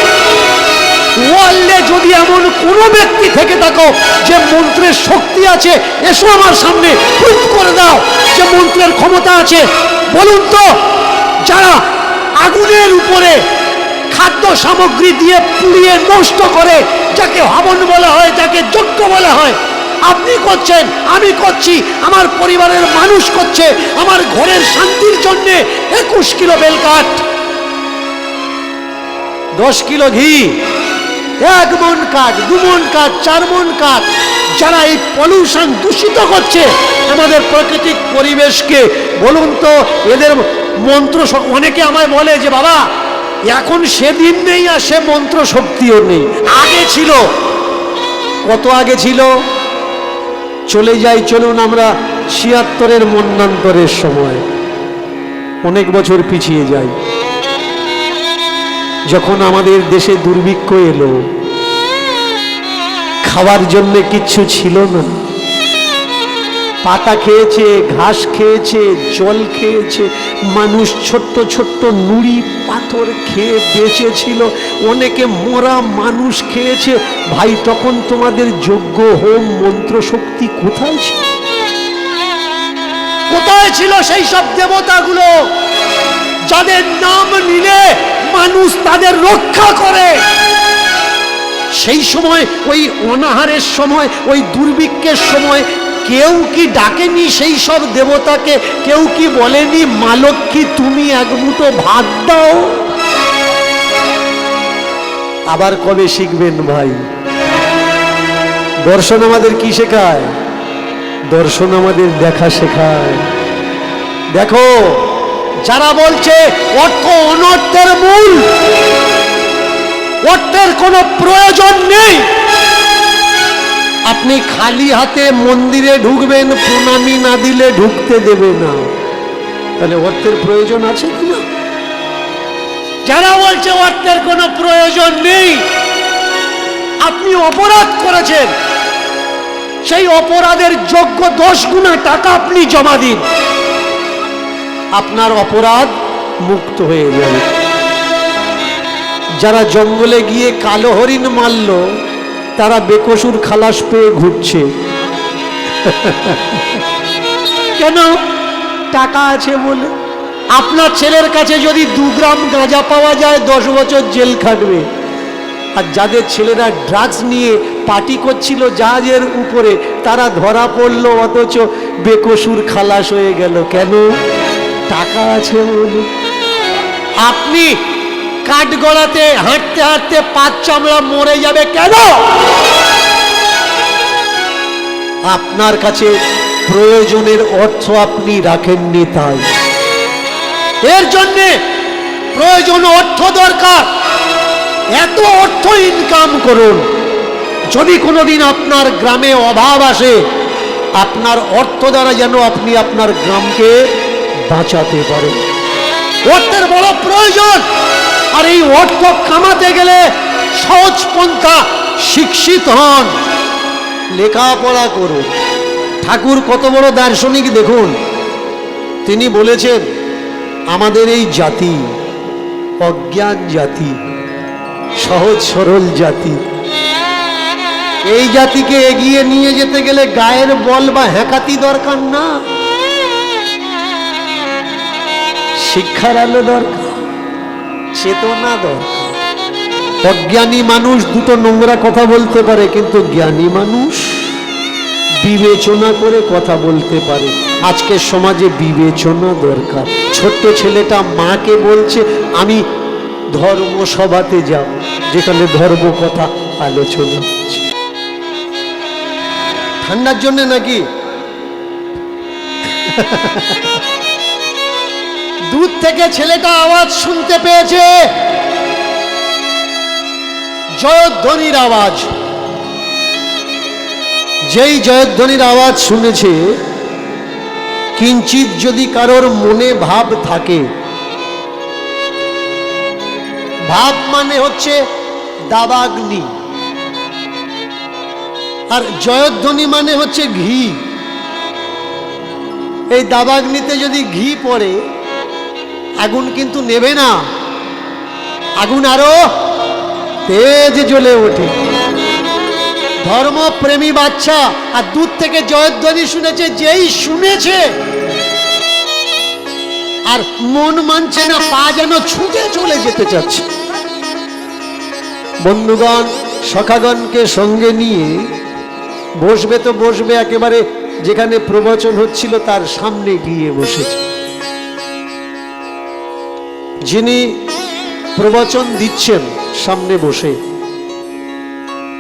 ওয়ার্ল্ডে যদি এমন কোন ব্যক্তি থেকে থাকো যে মন্ত্রের শক্তি আছে, এসো আমার সামনে, প্রুফ করে দাও যে মন্ত্রের ক্ষমতা আছে। বলুন তো, যারা আগুনের উপরে খাদ্য সামগ্রী দিয়ে পুড়িয়ে নষ্ট করে, যাকে হবন বলা হয়, যাকে যজ্ঞ বলা হয়, আপনি করছেন, আমি করছি, আমার পরিবারের মানুষ করছে, আমার ঘরের শান্তির জন্য 21 কিলো বেলকাঠ, 10 কিলো ঘি, 1 মণ কাঠ, 2 মণ কাঠ, 4 মণ কাঠ, যারা এই পলিউশন দূষিত করছে আমাদের প্রাকৃতিক পরিবেশকে, বলুন তো এদের মন্ত্র। অনেকে আমায় বলে যে বাবা এখন সেদিন নেই আর সে মন্ত্র শক্তিও নেই, আগে ছিল। কত আগে ছিল? চলে যাই, চলুন আমরা 76-এর মন্বন্তরের সময়, অনেক বছর পিছিয়ে যাই, যখন আমাদের দেশে দুর্ভিক্ষ এলো, খাওয়ার জন্য কিচ্ছু ছিল না, পাতা খেয়েছে, ঘাস খেয়েছে, জল খেয়েছে, মানুষ ছোট্ট ছোট্ট নুড়ি পাথর খেয়ে বেঁচেছিল, অনেকে মরা মানুষ খেয়েছে। ভাই তখন তোমাদের যজ্ঞ হোম মন্ত্র শক্তি কোথায় ছিল? কোথায় ছিল সেই সব দেবতাগুলো যাদের নাম নিলে মানুষ তাদের রক্ষা করে? সেই সময় ওই অনাহারের সময়, ওই দুর্ভিক্ষের সময় কেউ কি ডাকেনি সেই সব দেবতাকে? কেউ কি বলেনি মা লক্ষ্মী তুমি এক মুঠো ভাত দাও? আবার কবে শিখবেন ভাই? দর্শন আমাদের কি শেখায়? দর্শন আমাদের দেখা শেখায়। দেখো, যারা বলছে অর্থ অনর্থের মূল, অর্থের কোনো প্রয়োজন নেই, আপনি খালি হাতে মন্দিরে ঢুকবেন, প্রণামী না দিলে ঢুকতে দেবে না, তাহলে অর্থের প্রয়োজন আছে কিনা? যারা বলছে অর্থের কোনো প্রয়োজন নেই, আপনি অপরাধ করেছেন, সেই অপরাধের যোগ্য 10 গুণা টাকা আপনি জমা দিন, আপনার অপরাধ মুক্ত হয়ে যাবে। যারা জঙ্গলে গিয়ে কালো হরিণ মারল, তারা বেকসুর খালাস পেয়ে ঘুরছে। কেন? টাকা আছে বলে। আপনার ছেলের কাছে যদি 2 গ্রাম গাঁজা পাওয়া যায় 10 বছর জেল খাটবে, আর যাদের ছেলেরা ড্রাগস নিয়ে পার্টি করছিল জাহাজের উপরে, তারা ধরা পড়লো, অথচ বেকসুর খালাস হয়ে গেল। কেন? টাকা আছে বলে। আপনি কাঠগড়াতে হাঁটতে হাঁটতে পাঁচ চামড়া মরে যাবে কেন? আপনার কাছে প্রয়োজনের অর্থ আপনি রাখেননি, তাই এর জন্য প্রয়োজন অর্থ দরকার। এত অর্থ ইনকাম করুন, যদি কোনোদিন আপনার গ্রামে অভাব আসে, আপনার অর্থ দ্বারা যেন আপনি আপনার গ্রামকে বাঁচাতে পারেন। অর্থের বড় প্রয়োজন, আর এই অর্থ কামাতে গেলে সহজ পন্থা, শিক্ষিত হন, লেখাপড়া করুন। ঠাকুর কত বড় দার্শনিক দেখুন, তিনি বলেছেন আমাদের এই জাতি অজ্ঞান জাতি, সহজ সরল জাতি। এই জাতিকে এগিয়ে নিয়ে যেতে গেলে গায়ের বল বা হ্যাকাতি দরকার না, শিক্ষার আলো দরকার, চেতনা দরকার। অজ্ঞানী মানুষ দুটো নোংরা কথা বলতে পারে, কিন্তু জ্ঞানী মানুষ বিবেচনা করে কথা বলতে পারে। আজকের সমাজে বিবেচনা দরকার। ছোট্ট ছেলেটা মাকে বলছে আমি ধর্মসভাতে যাব, যেখানে ধর্ম কথা আলোচনা হচ্ছে। ঠান্ডার জন্য নাকি? দূর থেকে ছেলেটা আওয়াজ শুনতে পেয়েছে, জয়ধ্বনির আওয়াজ। যেই জয়ধ্বনির আওয়াজ শুনেছে, কিঞ্চিত যদি কারোর মনে ভাব থাকে, ভাব মানে হচ্ছে দাবাগ্নি, আর জয়ধ্বনি মানে হচ্ছে ঘি। এই দাবাগ্নিতে যদি ঘি পড়ে, আগুন কিন্তু নেবে না, আগুন আরো তেজ জ্বলে ওঠে। ধর্মপ্রেমী বাচ্চা আর দূর থেকে জয়ধ্বনি শুনেছে, যেই শুনেছে আর মন মানছে না, পা যেন ছুটে চলে যেতে চাচ্ছে। বন্ধুগণ, সখাগণকে সঙ্গে নিয়ে বসবে তো বসবে, একেবারে যেখানে প্রবচন হচ্ছিল তার সামনে গিয়ে বসেছে। যিনি প্রবচন দিচ্ছেন সামনে বসে,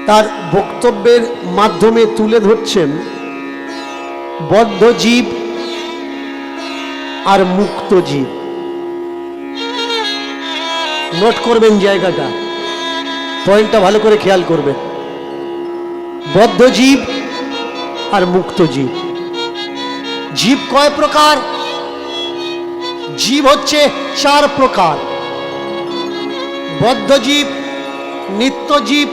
তার বক্তব্যের মাধ্যমে তুলে ধরছেন বদ্ধ জীব আর মুক্ত জীব। নোট করবেন জায়গাটা, পয়েন্টটা ভালো করে খেয়াল করবেন। বদ্ধ জীব আর মুক্ত জীব। জীব কয় প্রকার? জীব হচ্ছে 4 প্রকার। বদ্ধ জীব, নিত্য জীব,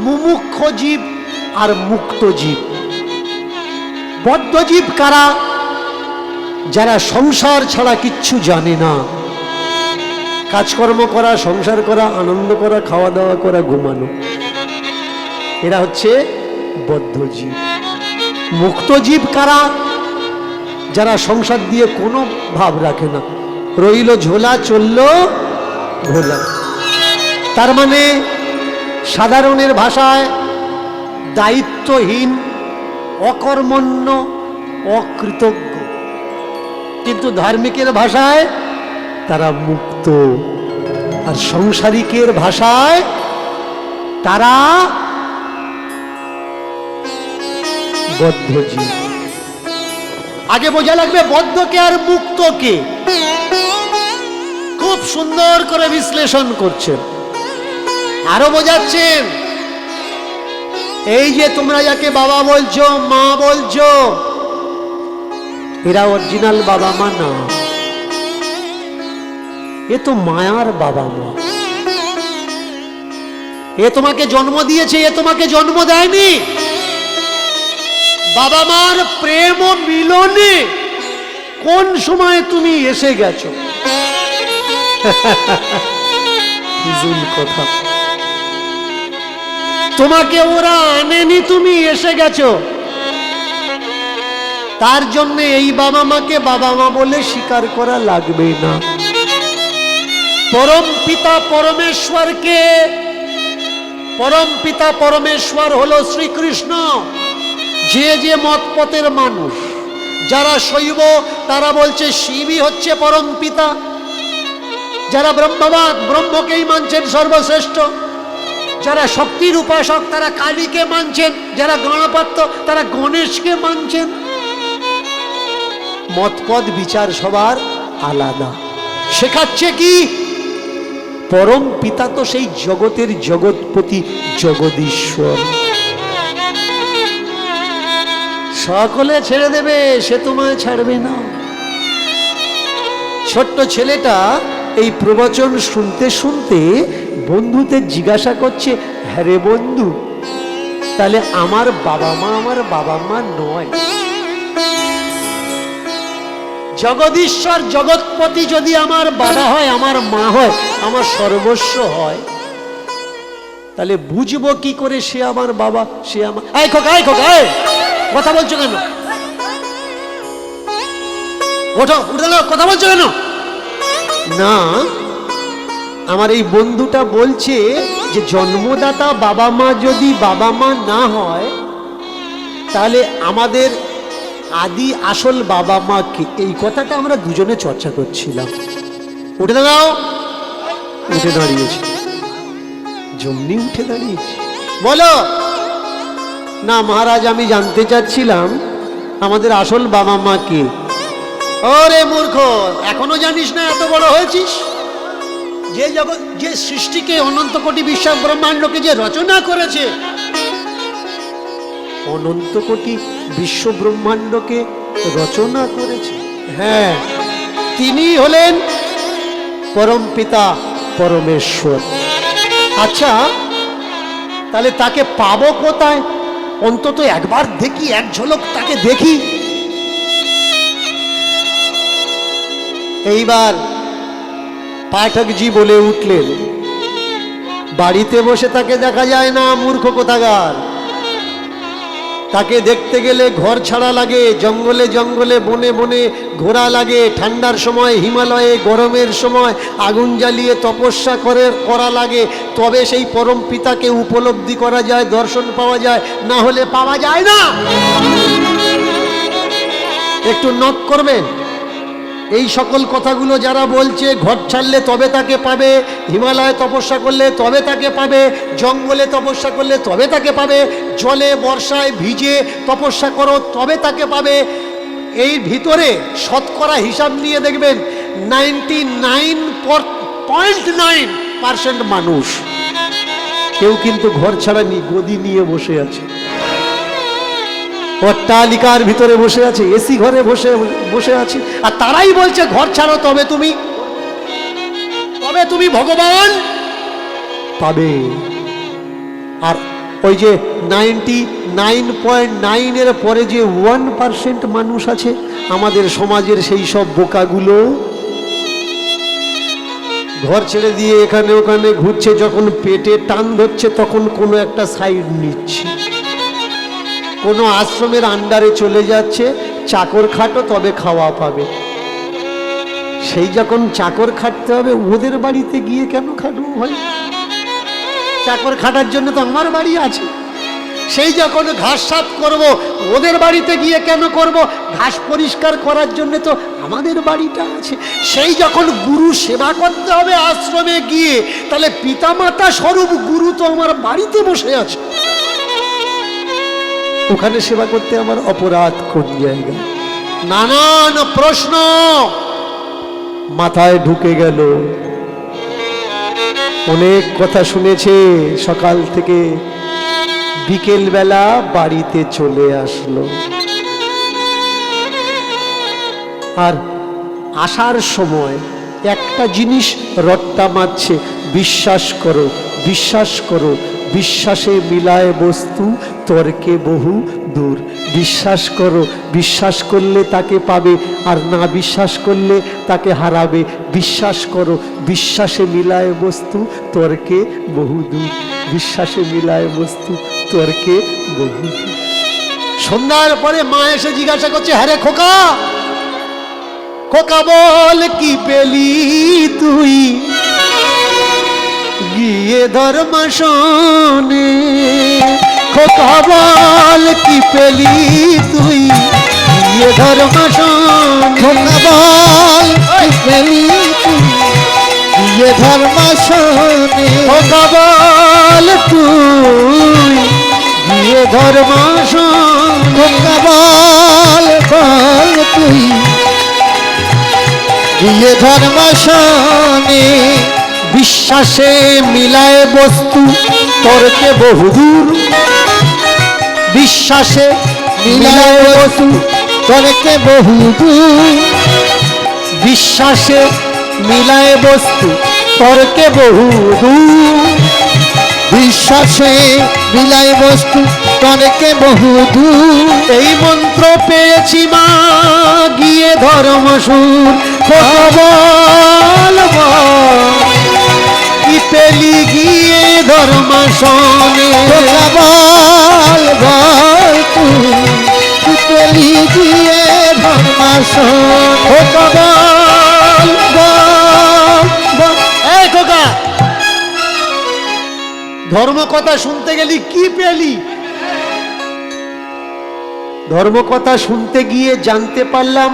মুমুক্ষ জীব আর মুক্ত জীব। বদ্ধ জীব কারা? যারা সংসার ছাড়া কিচ্ছু জানে না, কাজকর্ম করা, সংসার করা, আনন্দ করা, খাওয়া দাওয়া করা, ঘুমানো, এরা হচ্ছে বদ্ধ জীব। মুক্ত জীব কারা? যারা সংসার দিয়ে কোনো ভাব রাখে না, রইল ঝোলা চলল ভোলা। তার মানে সাধারণের ভাষায় দায়িত্বহীন, অকর্মণ্য, অকৃতজ্ঞ। কিন্তু ধার্মিকের ভাষায় তারা মুক্ত, আর সংসারিকের ভাষায় তারা বদ্ধ জীব। আগে বোঝা লাগবে বদ্ধকে আর মুক্তকে। খুব সুন্দর করে বিশ্লেষণ করছেন, আরো বোঝাচ্ছেন। এই যে তোমরা যাকে বাবা বলছো, মা বলছো, এরা অরিজিনাল বাবা মা না, এ তো মায়ার বাবা মা। এ তোমাকে জন্ম দিয়েছে, এ তোমাকে জন্ম দেয়নি। বাবা মার প্রেম ও মিলনে কোন সময় তুমি এসে গেছো? কথা, তোমাকে ওরা আনেনি, তুমি এসে গেছো। তার জন্য এই বাবা মাকে বাবা মা বলে স্বীকার করা লাগবে না। পরম পিতা পরমেশ্বরকে, পরম পিতা পরমেশ্বর হলো শ্রীকৃষ্ণ। যে যে মত পথের মানুষ, যারা শৈব তারা বলছে শিবই হচ্ছে পরম পিতা, যারা ব্রহ্মবাদ ব্রহ্মকেই মানছেন সর্বশ্রেষ্ঠ, যারা শক্তির উপাসক তারা কালীকে মানছেন, যারা গণপত্য তারা গণেশকে মানছেন। মতপদ বিচার সবার আলাদা। শেখাচ্ছে কি? পরম পিতা তো সেই জগতের জগৎপতি, জগদীশ্বর। সকলে ছেড়ে দেবে, সে তোমায় ছাড়বে না। ছোট্ট ছেলেটা এই প্রবচন শুনতে শুনতে বন্ধুদের জিজ্ঞাসা করছে, হ্যাঁ রে বন্ধু, তাহলে আমার বাবা মা নয়? জগদীশ্বর জগৎপতি যদি আমার বাবা হয়, আমার মা হয়, আমার সর্বস্ব হয়, তাহলে বুঝবো কি করে সে আমার বাবা, সে আমার। কথা বলছো কেন? ওঠো, উঠে দাও, কথা বলছো কেন? না, আমার এই বন্ধুটা বলছে যে জন্মদাতা বাবা মা যদি বাবা মা না হয়, তাহলে আমাদের আদি আসল বাবা মা কি? এই কথাটা আমরা দুজনে চর্চা করছিলাম। উঠে দাঁড়াও। উঠে দাঁড়িয়েছে, জমনি উঠে দাঁড়িয়েছে। বলো না মহারাজ, আমি জানতে চাচ্ছিলাম আমাদের আসল বাবা মা কে। ওরে মূর্খ, এখনো জানিস না? এত বড় হয়েছিস, যে জগৎ, যে সৃষ্টিকে, অনন্ত কোটি বিশ্ব ব্রহ্মাণ্ডকে যে রচনা করেছে, অনন্ত কোটি বিশ্ব ব্রহ্মাণ্ডকে রচনা করেছে, হ্যাঁ, তিনি হলেন পরম পিতা পরমেশ্বর। আচ্ছা, তাহলে তাকে পাবো কোথায়? অন্তত একবার দেখি, এক ঝলক তাকে দেখি। এইবার পাঠকজি বলে উঠলেন, বাড়িতে বসে তাকে দেখা যায় না, মূর্খ কোথাকার। তাকে দেখতে গেলে ঘর ছাড়া লাগে, জঙ্গলে জঙ্গলে বনে বনে ঘোরা লাগে, ঠান্ডার সময় হিমালয়ে, গরমের সময় আগুন জ্বালিয়ে তপস্যা করা লাগে, তবে সেই পরম পিতাকে উপলব্ধি করা যায়, দর্শন পাওয়া যায়, না হলে পাওয়া যায় না। একটু নক করবেন। এই সকল কথাগুলো যারা বলছে, ঘর ছাড়লে তবে তাকে পাবে, হিমালয়ে তপস্যা করলে তবে তাকে পাবে, জঙ্গলে তপস্যা করলে তবে তাকে পাবে, জলে বর্ষায় ভিজে তপস্যা করো তবে তাকে পাবে, এই ভিতরে শতকরা হিসাব নিয়ে দেখবেন 99.9% মানুষ কেউ কিন্তু ঘর ছাড়া নি, গদি নিয়ে বসে আছে, অট্টালিকার ভিতরে বসে আছে, এসি ঘরে বসে আছে, আর তারাই বলছে ঘর ছাড়ো তবে তুমি ভগবান পাবে। আর ওই যে 99.9 এর পরে যে 1% মানুষ আছে আমাদের সমাজের, সেই সব বোকাগুলো ঘর ছেড়ে দিয়ে এখানে ওখানে ঘুরছে, যখন পেটে টান ধরছে তখন কোনো একটা সাইড নিচ্ছে, কোনো আশ্রমের আন্ডারে চলে যাচ্ছে, চাকর খাটো তবে খাওয়া পাবে। সেই যখন চাকর খাটতে হবে, ওদের বাড়িতে গিয়ে কেন খাটবো ভাই? চাকর খাটার জন্য তো আমার বাড়ি আছে। সেই যখন ঘাস সাফ করব, ওদের বাড়িতে গিয়ে কেন করব? ঘাস পরিষ্কার করার জন্য তো আমাদের বাড়িটা আছে। সেই যখন গুরু সেবা করতে হবে আশ্রমে গিয়ে, তাহলে পিতামাতা স্বরূপ গুরু তো আমার বাড়িতে বসে আছে, ওখানে সেবা করতে আমার অপরাধ কোন জায়গায়? নানান প্রশ্ন মাথায় ঢুকে গেল। অনেক কথা শুনেছে, সকাল থেকে বিকেল বেলা বাড়িতে চলে আসলো। আর আসার সময় একটা জিনিস রট্টা মারছে, বিশ্বাস করো, বিশ্বাস করো, বিশ্বাসে মিলায় বস্তু, তর্কে বহু দূর। বিশ্বাস করো, বিশ্বাস করলে তাকে পাবে, আর না বিশ্বাস করলে তাকে হারাবে। বিশ্বাস করো, বিশ্বাসে মিলায় বস্তু, তর্কে বহু দূর। বিশ্বাসে মিলায় বস্তু, তর্কে বহু দূর। সন্ধ্যার পরে মা এসে জিজ্ঞাসা করছে, হ্যাঁ রে খোকা, খোকা বল কি পেলি তুই গিয়ে ধর্মশনে? খোকা বল কি পেলি তুই গিয়ে ধর্মশনে? খোকা বল কি পেলি তুই গিয়ে ধর্মশনে? খোকা বল তুই গিয়ে ধর্মশনে? খোকা বল বল তুই গিয়ে ধর্মশনে? বিশ্বাসে মিলায় বস্তু, তর্কে বহুদূর। বিশ্বাসে মিলায় বস্তু, তর্কে বহুদূর। বিশ্বাসে মিলায় বস্তু, তর্কে বহুদূর। বিশ্বাসে মিলায় বস্তু, তর্কে বহুদূর। এই মন্ত্র পেয়েছি মা গিয়ে ধর্মসুর। বল কি পেলি গিয়ে ধর্মশনে? বল বল তুই কি পেলি গিয়ে ধর্মশনে? বল বল। এই খোকা, ধর্ম কথা শুনতে গেলি কি পেলি? ধর্ম কথা শুনতে গিয়ে জানতে পারলাম,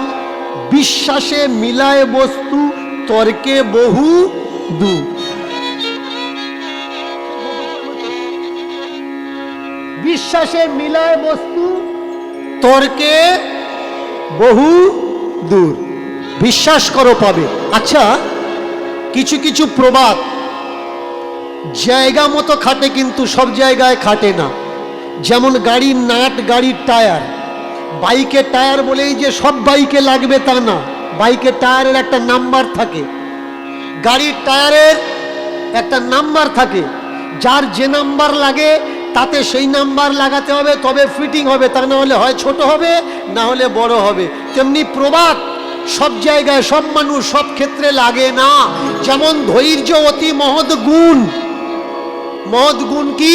বিশ্বাসে মিলায় বস্তু, তর্কে বহু দূর। বিশ্বাসে মিলায় বস্তু, তর্কে বহু দূর। বিশ্বাস করো পাবে। আচ্ছা, কিছু কিছু প্রবাদ জায়গা মতো খাটে, কিন্তু সব জায়গায় খাটে না। যেমন গাড়ির নাট, গাড়ির টায়ার। বাইকের টায়ার বলেই যে সব বাইকে লাগবে তা না, বাইকের টায়ারের একটা নাম্বার থাকে, গাড়ির টায়ারের একটা নাম্বার থাকে। যার যে নাম্বার লাগে তাতে সেই নাম্বার লাগাতে হবে, তবে ফিটিং হবে, তা না হলে হয় ছোট হবে, না হলে বড় হবে। তেমনি প্রবাদ সব জায়গায়, সব মানুষ, সব ক্ষেত্রে লাগে না। যেমন ধৈর্য অতি মহৎ গুণ। মহৎ গুণ কি?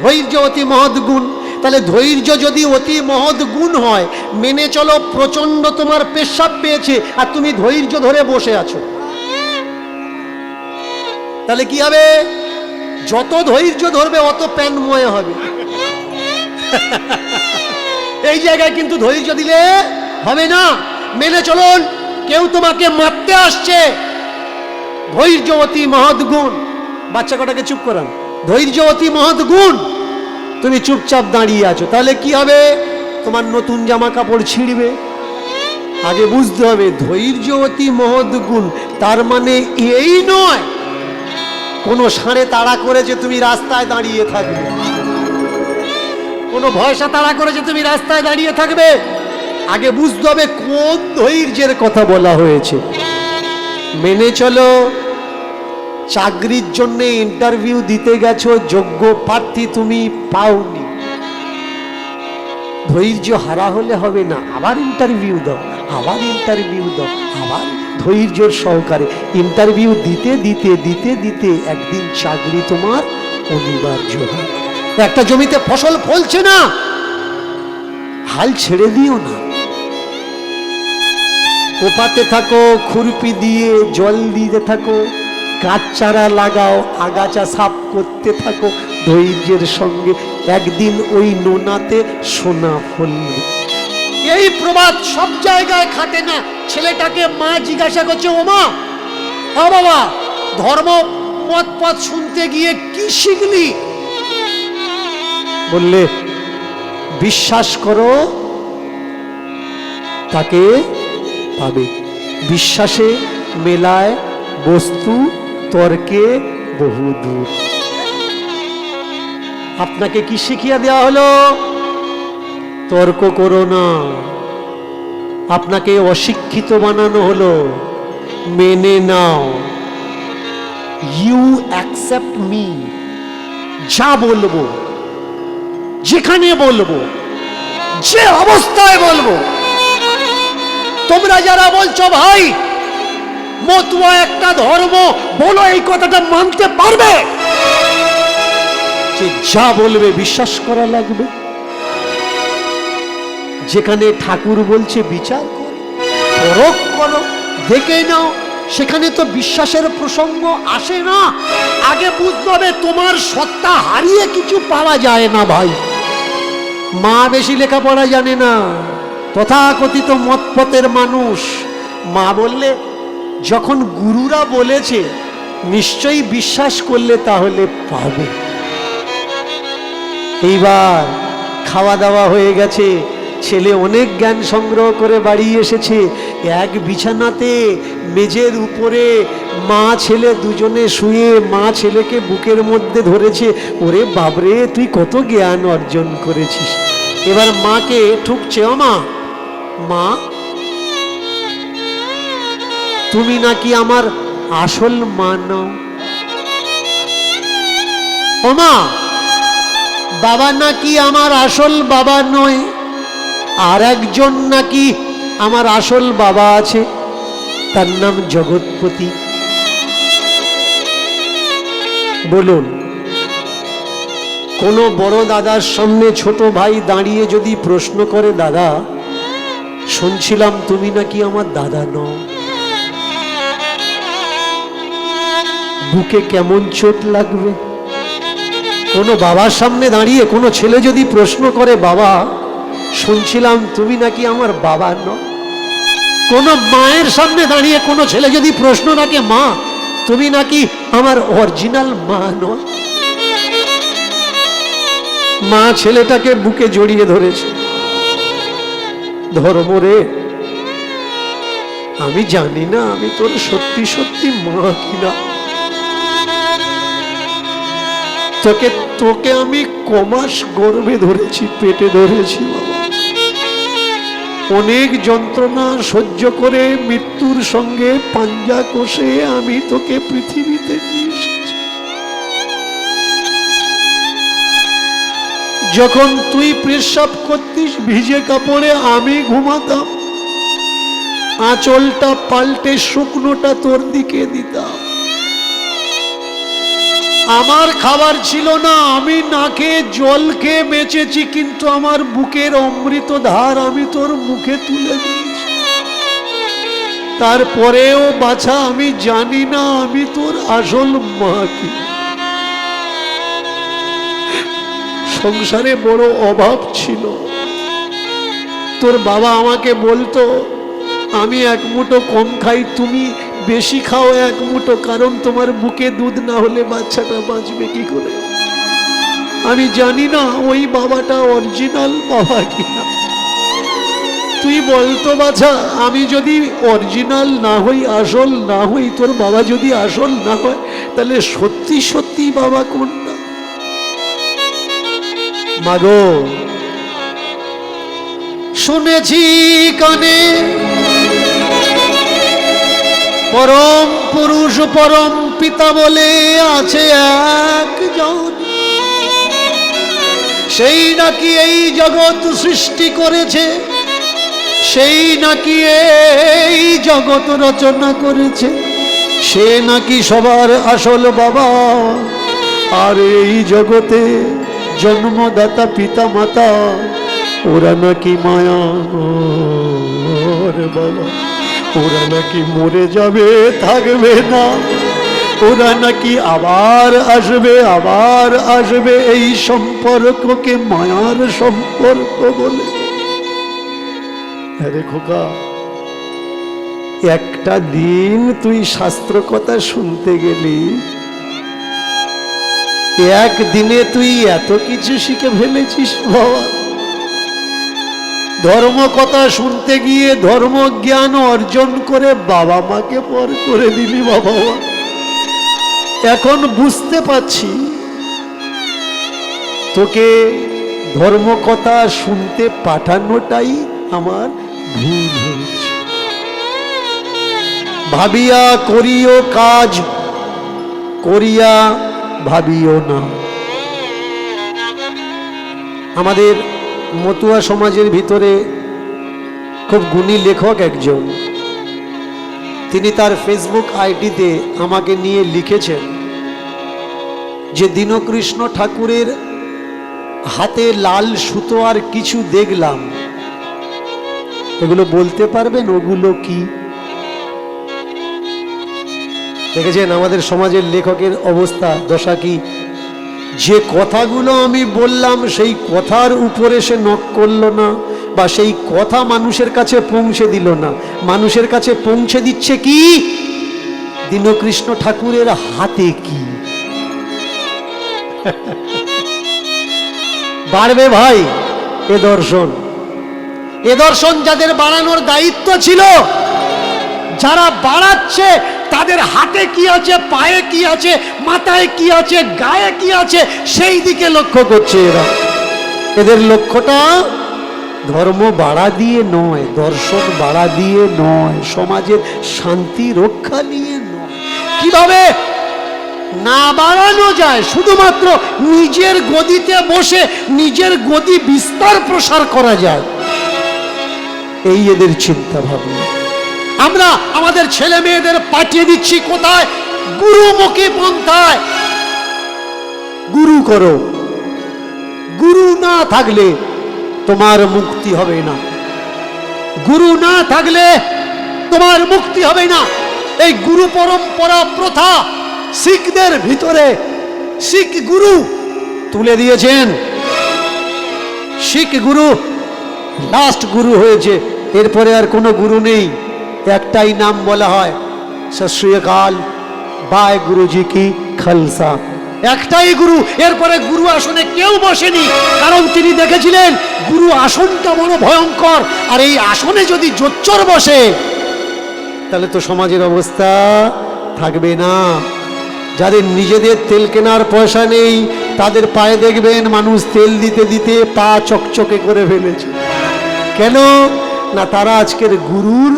ধৈর্য অতি মহৎ গুণ। তাহলে ধৈর্য যদি অতি মহৎ গুণ হয়, মেনে চলো প্রচন্ড তোমার পেশাব পেয়েছে আর তুমি ধৈর্য ধরে বসে আছো, তাহলে কি হবে? যত ধৈর্য ধরবে অত প্যানময় হবে। এই জায়গায় কিন্তু ধৈর্য দিলে হবে না। মেনে চলুন, কেউ তোমাকে মারতে আসছে, ধৈর্য অতি মহৎ গুণ। বাচ্চা কটাকে চুপ করান। ধৈর্য অতি মহৎ গুণ, তুমি চুপচাপ দাঁড়িয়ে আছো, তাহলে কি হবে? তোমার নতুন জামা কাপড় ছিঁড়বে। আগে বুঝতে হবে ধৈর্য অতি মহৎ গুণ, তার মানে এই নয় কোনো ষাঁড়ে তাড়া করেছে তুমি রাস্তায় দাঁড়িয়ে থাকবে, কোনো ভয়সা তাড়া করেছে তুমি রাস্তায় দাঁড়িয়ে থাকবে। আগে বুঝতে হবে কোন ধৈর্যের কথা বলা হয়েছে। মেনে চলো, চাকরির জন্য ইন্টারভিউ দিতে গেছো, যোগ্য প্রার্থী তুমি পাওনি, ধৈর্য হারা হলে হবে না, আবার ইন্টারভিউ দাও, আবার ইন্টারভিউ দাও, আবার ধৈর্যের সহকারে ইন্টারভিউ দিতে দিতে দিতে দিতে একদিন চাকরি তোমার অনিবার্য হয়। একটা জমিতে ফসল ফলছে না, হাল ছেড়ে দিও না, কোপাতে থাকো, খুরপি দিয়ে জল দিতে থাকো, গাছ চারা লাগাও, আগাছা সাফ করতে থাকো ধৈর্যের সঙ্গে, একদিন ওই নোনাতে সোনা ফলবে। এই প্রবাদ সব জায়গায় খাটে না। ছেলেটাকে মা জিজ্ঞাসা করছে, ও মা, ও বাবা, ধর্ম মত পথ শুনতে গিয়ে কি শিখলি? বললে বিশ্বাস করো তাকে পাবে। বিশ্বাসে মেলায় বস্তু, তর্কে বহুদূর। আপনাকে কি শিখিয়ে দেওয়া হলো? তর্ক করো না। আপনাকে অশিক্ষিত বানানো হলো, মেনে নাও। ইউ অ্যাকসেপ্ট মি, যা বলবো, যেখানে বলবো, যে অবস্থায় বলবো। তোমরা যারা বলছো ভাই মতুয়া একটা ধর্ম, বলো এই কথাটা মানতে পারবে যে যা বলবে বিশ্বাস করা লাগবে? যেখানে ঠাকুর বলছে বিচার করো, পরখ করো, দেখে নাও, সেখানে তো বিশ্বাসের প্রসঙ্গ আসে না। আগে বুঝতে হবে তোমার সত্তা হারিয়ে কিছু পাওয়া যায় না ভাই। মা বেশি লেখাপড়া জানে না, তথাকথিত মতপথের মানুষ। মা বললে যখন গুরুরা বলেছে নিশ্চয়ই বিশ্বাস করলে তাহলে পাবে। এইবার খাওয়া দাওয়া হয়ে গেছে, ছেলে অনেক জ্ঞান সংগ্রহ করে বাড়ি এসেছে। এক বিছানাতে মেঝের উপরে মা ছেলে দুজনে শুয়ে, মা ছেলেকে বুকের মধ্যে ধরেছে। ওরে বাবরে, তুই কত জ্ঞান অর্জন করেছিস। এবার মাকে ঠুকছে, ও মা, মা তুমি নাকি আমার আসল মা নও। ও মা, বাবা নাকি আমার আসল বাবা নয়, আর একজন নাকি আমার আসল বাবা আছে, তার নাম জগৎপতি। বলুন, কোনো বড় দাদার সামনে ছোট ভাই দাঁড়িয়ে যদি প্রশ্ন করে, দাদা শুনছিলাম তুমি নাকি আমার দাদা নও, বুকে কেমন চোট লাগবে? কোনো বাবার সামনে দাঁড়িয়ে কোনো ছেলে যদি প্রশ্ন করে, বাবা শুনছিলাম তুমি নাকি আমার বাবা নও। কোনো মায়ের সামনে দাঁড়িয়ে কোনো ছেলে যদি প্রশ্ন রাখে, মা তুমি নাকি আমার অরিজিনাল মা নও। মা ছেলেটাকে বুকে জড়িয়ে ধরেছে। ধর্ম রে, আমি জানি না আমি তোর সত্যি সত্যি মা কিনা। তোকে তোকে আমি কমাস গর্ভে ধরেছি, পেটে ধরেছি বাবা। অনেক যন্ত্রণা সহ্য করে মৃত্যুর সঙ্গে পাঞ্জা কষে আমি তোকে পৃথিবীতে নিয়ে এসেছি। যখন তুই প্রস্রাব করতিস ভিজে কাপড়ে আমি ঘুমাতাম, আঁচলটা পাল্টে শুকনোটা তোর দিকে দিতাম। আমার খাবার ছিল না, আমি না খেয়ে জল খেয়ে বেঁচেছি, কিন্তু আমার বুকের অমৃত ধার আমি তোর মুখে তুলে দিয়েছি। তারপরেও বাছা আমি জানি না আমি তোর আসল মা কি। সংসারে বড় অভাব ছিল। তোর বাবা আমাকে বলতো আমি এক মুঠো কম খাই, তুমি বেশি খাও এক মুঠো, কারণ তোমার বুকে দুধ না হলে বাচ্চাটা বাঁচবে কি করে। আমি জানি না ওই বাবাটা অরিজিনাল বাবা কিনা। তুই বলতো বাছা, আমি যদি অরিজিনাল না হই, আসল না হই, তোর বাবা যদি আসল না হয়, তাহলে সত্যি সত্যি বাবা কোনটা? মাগো শুনেছি কানে পরম পুরুষ পরম পিতা বলে আছে একজন, সেই নাকি এই জগৎ সৃষ্টি করেছে, সেই নাকি এই জগৎ রচনা করেছে, সে নাকি সবার আসল বাবা। আর এই জগতে জন্মদাতা পিতা মাতা ওরা নাকি মায়া বাবা, ওরা নাকি মরে যাবে, থাকবে না, ওরা নাকি আবার আসবে, আবার আসবে। এই সম্পর্ককে মায়ার সম্পর্ক বলে। আরে খোকা, একটা দিন তুই শাস্ত্র কথা শুনতে গেলি, একদিনে তুই এত কিছু শিখে ফেলেছিস বাবা। ধর্ম কথা শুনতে গিয়ে ধর্ম জ্ঞান অর্জন করে বাবা মাকে পর করে দিলি বাবা। এখন বুঝতে পারছি তোকে ধর্ম কথা শুনতে পাঠানোটাই আমার ভুল হয়েছে। ভাবিয়া করিও কাজ, করিয়া ভাবিও না। আমাদের মতুয়া সমাজের ভিতরে খুব গুণী লেখক একজন, তিনি তার ফেসবুক আইডিতে আমাকে নিয়ে লিখেছেন যে দীনকৃষ্ণ ঠাকুরের হাতে লাল সুতো আর কিছু দেখলাম, এগুলো বলতে পারবেন ওগুলো কি? দেখেছেন আমাদের সমাজের লেখকের অবস্থা, দশা কি? যে কথাগুলো আমি বললাম সেই কথার উপরে সে নক করলো না, বা সেই কথা মানুষের কাছে পৌঁছে দিল না। মানুষের কাছে পৌঁছে দিচ্ছে কি? দীনকৃষ্ণ ঠাকুরের হাতে কি। বাড়বে ভাই এ দর্শন, এ দর্শন যাদের বাড়ানোর দায়িত্ব ছিল, যারা বাড়াচ্ছে তাদের হাতে কি আছে, পায়ে কি আছে, মাথায় কি আছে, গায়ে কি আছে, সেই দিকে লক্ষ্য করছে এরা। এদের লক্ষ্যটা ধর্ম বাড়া দিয়ে নয়, দর্শন বাড়া দিয়ে নয়, সমাজের শান্তি রক্ষা নিয়ে নয়। কিভাবে না বাড়ানো যায়, শুধুমাত্র নিজের গদিতে বসে নিজের গদি বিস্তার প্রসার করা যায়, এই এদের চিন্তা ভাবনা। আমরা আমাদের ছেলে মেয়েদের পাঠিয়ে দিচ্ছি কোথায়? গুরুমুখী পন্থায়। গুরু করো, গুরু না থাকলে তোমার মুক্তি হবে না, গুরু না থাকলে তোমার মুক্তি হবে না। এই গুরু পরম্পরা প্রথা শিখদের ভিতরে শিখ গুরু তুলে দিয়েছেন। শিখ গুরু লাস্ট গুরু হয়েছে, এরপরে আর কোনো গুরু নেই। একটাই নাম বলা হয়, সত শ্রী অকাল, বায় গুরুজি কি খালসা। একটাই গুরু, এরপরে গুরু আসনে কেউ বসেনি, কারণ তিনি দেখেছিলেন গুরু আসনটা বড় ভয়ঙ্কর, আর এই আসনে যদি জোচ্চর বসে তাহলে তো সমাজের অবস্থা থাকবে না। যাদের নিজেদের তেল কেনার পয়সা নেই তাদের পায়ে দেখবেন মানুষ তেল দিতে দিতে পা চকচকে করে ফেলেছে। কেন না, তারা আজকের গুরুর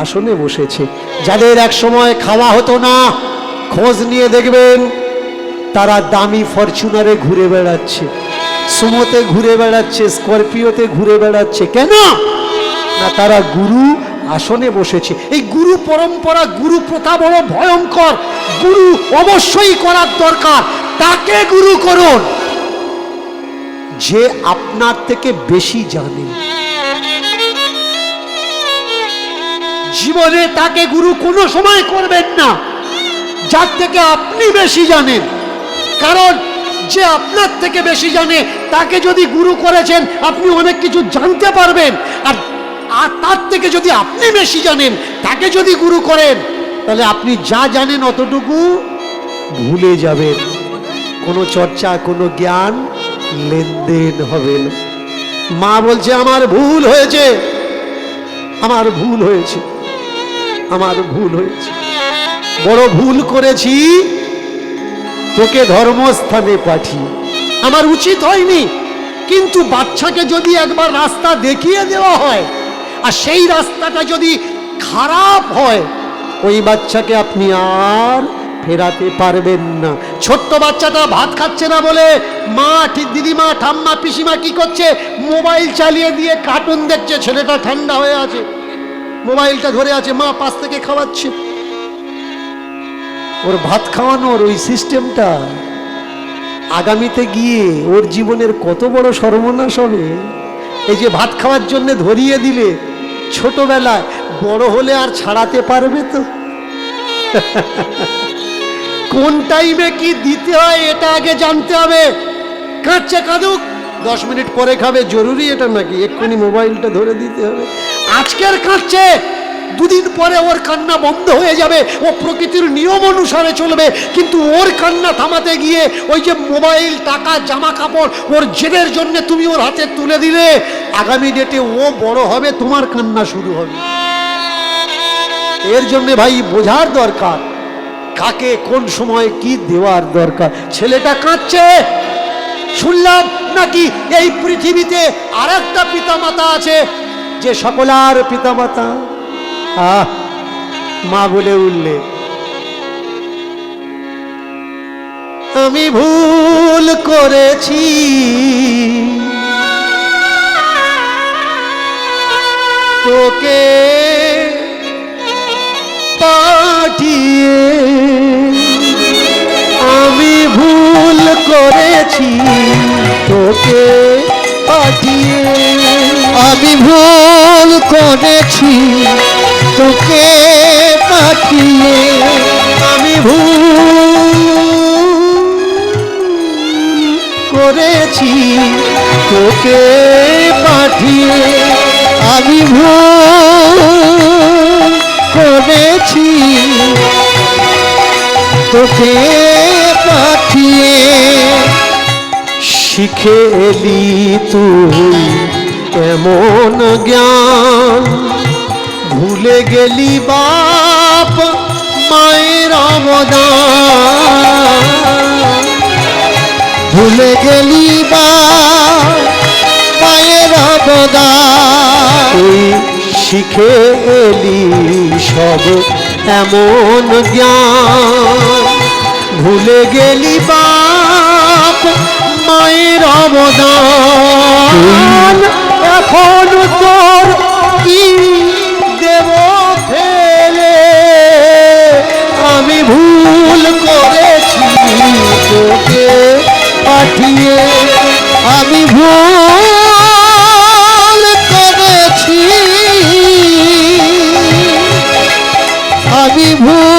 আসনে বসেছে। যাদের এক সময় খাওয়া হতো না, খোঁজ নিয়ে দেখবেন তারা দামি ফরচুনারে ঘুরে বেড়াচ্ছে, সুমোতে ঘুরে বেড়াচ্ছে, স্করপিওতে ঘুরে বেড়াচ্ছে। কেন না, তারা গুরু আসনে বসেছে। এই গুরু পরম্পরা, গুরু প্রথা বড় ভয়ঙ্কর। গুরু অবশ্যই করার দরকার। তাকে গুরু করুন যে আপনার থেকে বেশি জানে। জীবনে তাকে গুরু কোনো সময় করবেন না যার থেকে আপনি বেশি জানেন। কারণ যে আপনার থেকে বেশি জানে তাকে যদি গুরু করেছেন আপনি অনেক কিছু জানতে পারবেন। আর তার থেকে যদি আপনি বেশি জানেন তাকে যদি গুরু করেন তাহলে আপনি যা জানেন অতটুকু ভুলে যাবেন। কোনো চর্চা, কোনো জ্ঞান লেনদেন হবে না। মা বলছে আমার ভুল হয়েছে, আমার ভুল হয়েছে, আমার ভুল হয়েছে, বড় ভুল করেছি, তোকে ধর্মস্থানে পাঠিয়ে আমার উচিত হয়নি। কিন্তু বাচ্চাকে যদি একবার রাস্তা দেখিয়ে দেওয়া হয় আর সেই রাস্তাটা যদি খারাপ হয়, ওই বাচ্চাকে আপনি আর ফেরাতে পারবেন না। ছোট্ট বাচ্চাটা ভাত খাচ্ছে না বলে মা, ঠিক দিদিমা, ঠাম্মা, পিসিমা কি করছে, মোবাইল চালিয়ে দিয়ে কার্টুন দেখছে। ছেলেটা ঠান্ডা হয়ে আছে, মোবাইলটা ধরে আছে, মা পাশ থেকে খাওয়াচ্ছে। ওর ভাত খাওয়ানোর ওই সিস্টেমটা আগামীতে গিয়ে ওর জীবনের কত বড় সর্বনাশ হবে। এই যে ভাত খাওয়ার জন্য ধরিয়ে দিলে ছোটবেলায়, বড় হলে আর ছাড়াতে পারবে তো? কোন টাইমে কি দিতে হয় এটা আগে জানতে হবে। কাঁদছে কাঁদুক, 10 মিনিট পরে খাবে, জরুরি এটা নাকি এক্ষুনি মোবাইলটা ধরে দিতে হবে? আজকের কাঁদছে, 2 দিন পরে ওর কান্না বন্ধ হয়ে যাবে, ও প্রকৃতির নিয়ম অনুসারে চলবে। কিন্তু ওর কান্না থামাতে গিয়ে ওই যে মোবাইল, টাকা, জামা কাপড় ওর জেদের জন্য তুমি ওর হাতে তুলে দিলে, আগামী ডেটে ও বড় হবে, তোমার কান্না শুরু হবে। এর জন্য ভাই বোঝার দরকার কাকে কোন সময় কি দেওয়ার দরকার। ছেলেটা কাঁদছে, শুনলাম নাকি এই পৃথিবীতে আর একটা পিতামাতা আছে যে সকলার পিতামাতা। মা বলে উঠলে, আমি ভুল করেছি, তোকে পাঠিয়ে, আমি ভুল করেছি, তোকে পাঠিয়ে, আমি ভুল করেছি, তোকে পাঠিয়ে, আমি ভুল করেছি, তোকে পাঠিয়ে, আমি ভুল করেছি, তোকে পাঠিয়ে। শিখে এলি তুই এমন জ্ঞান, ভুলে গেলি বাপ মায়ের অবদান, ভুলে গেলি বাপ মায়ের অবদান। তুই শিখে এলি সব এমন জ্ঞান, ভুলে গেলি বাপ মায়ের অবদান। এখন তোর কি দেব ফেলে, আমি ভুল করেছি, তোকে পাঠিয়ে, আমি ভুল করেছি, আমি ভুল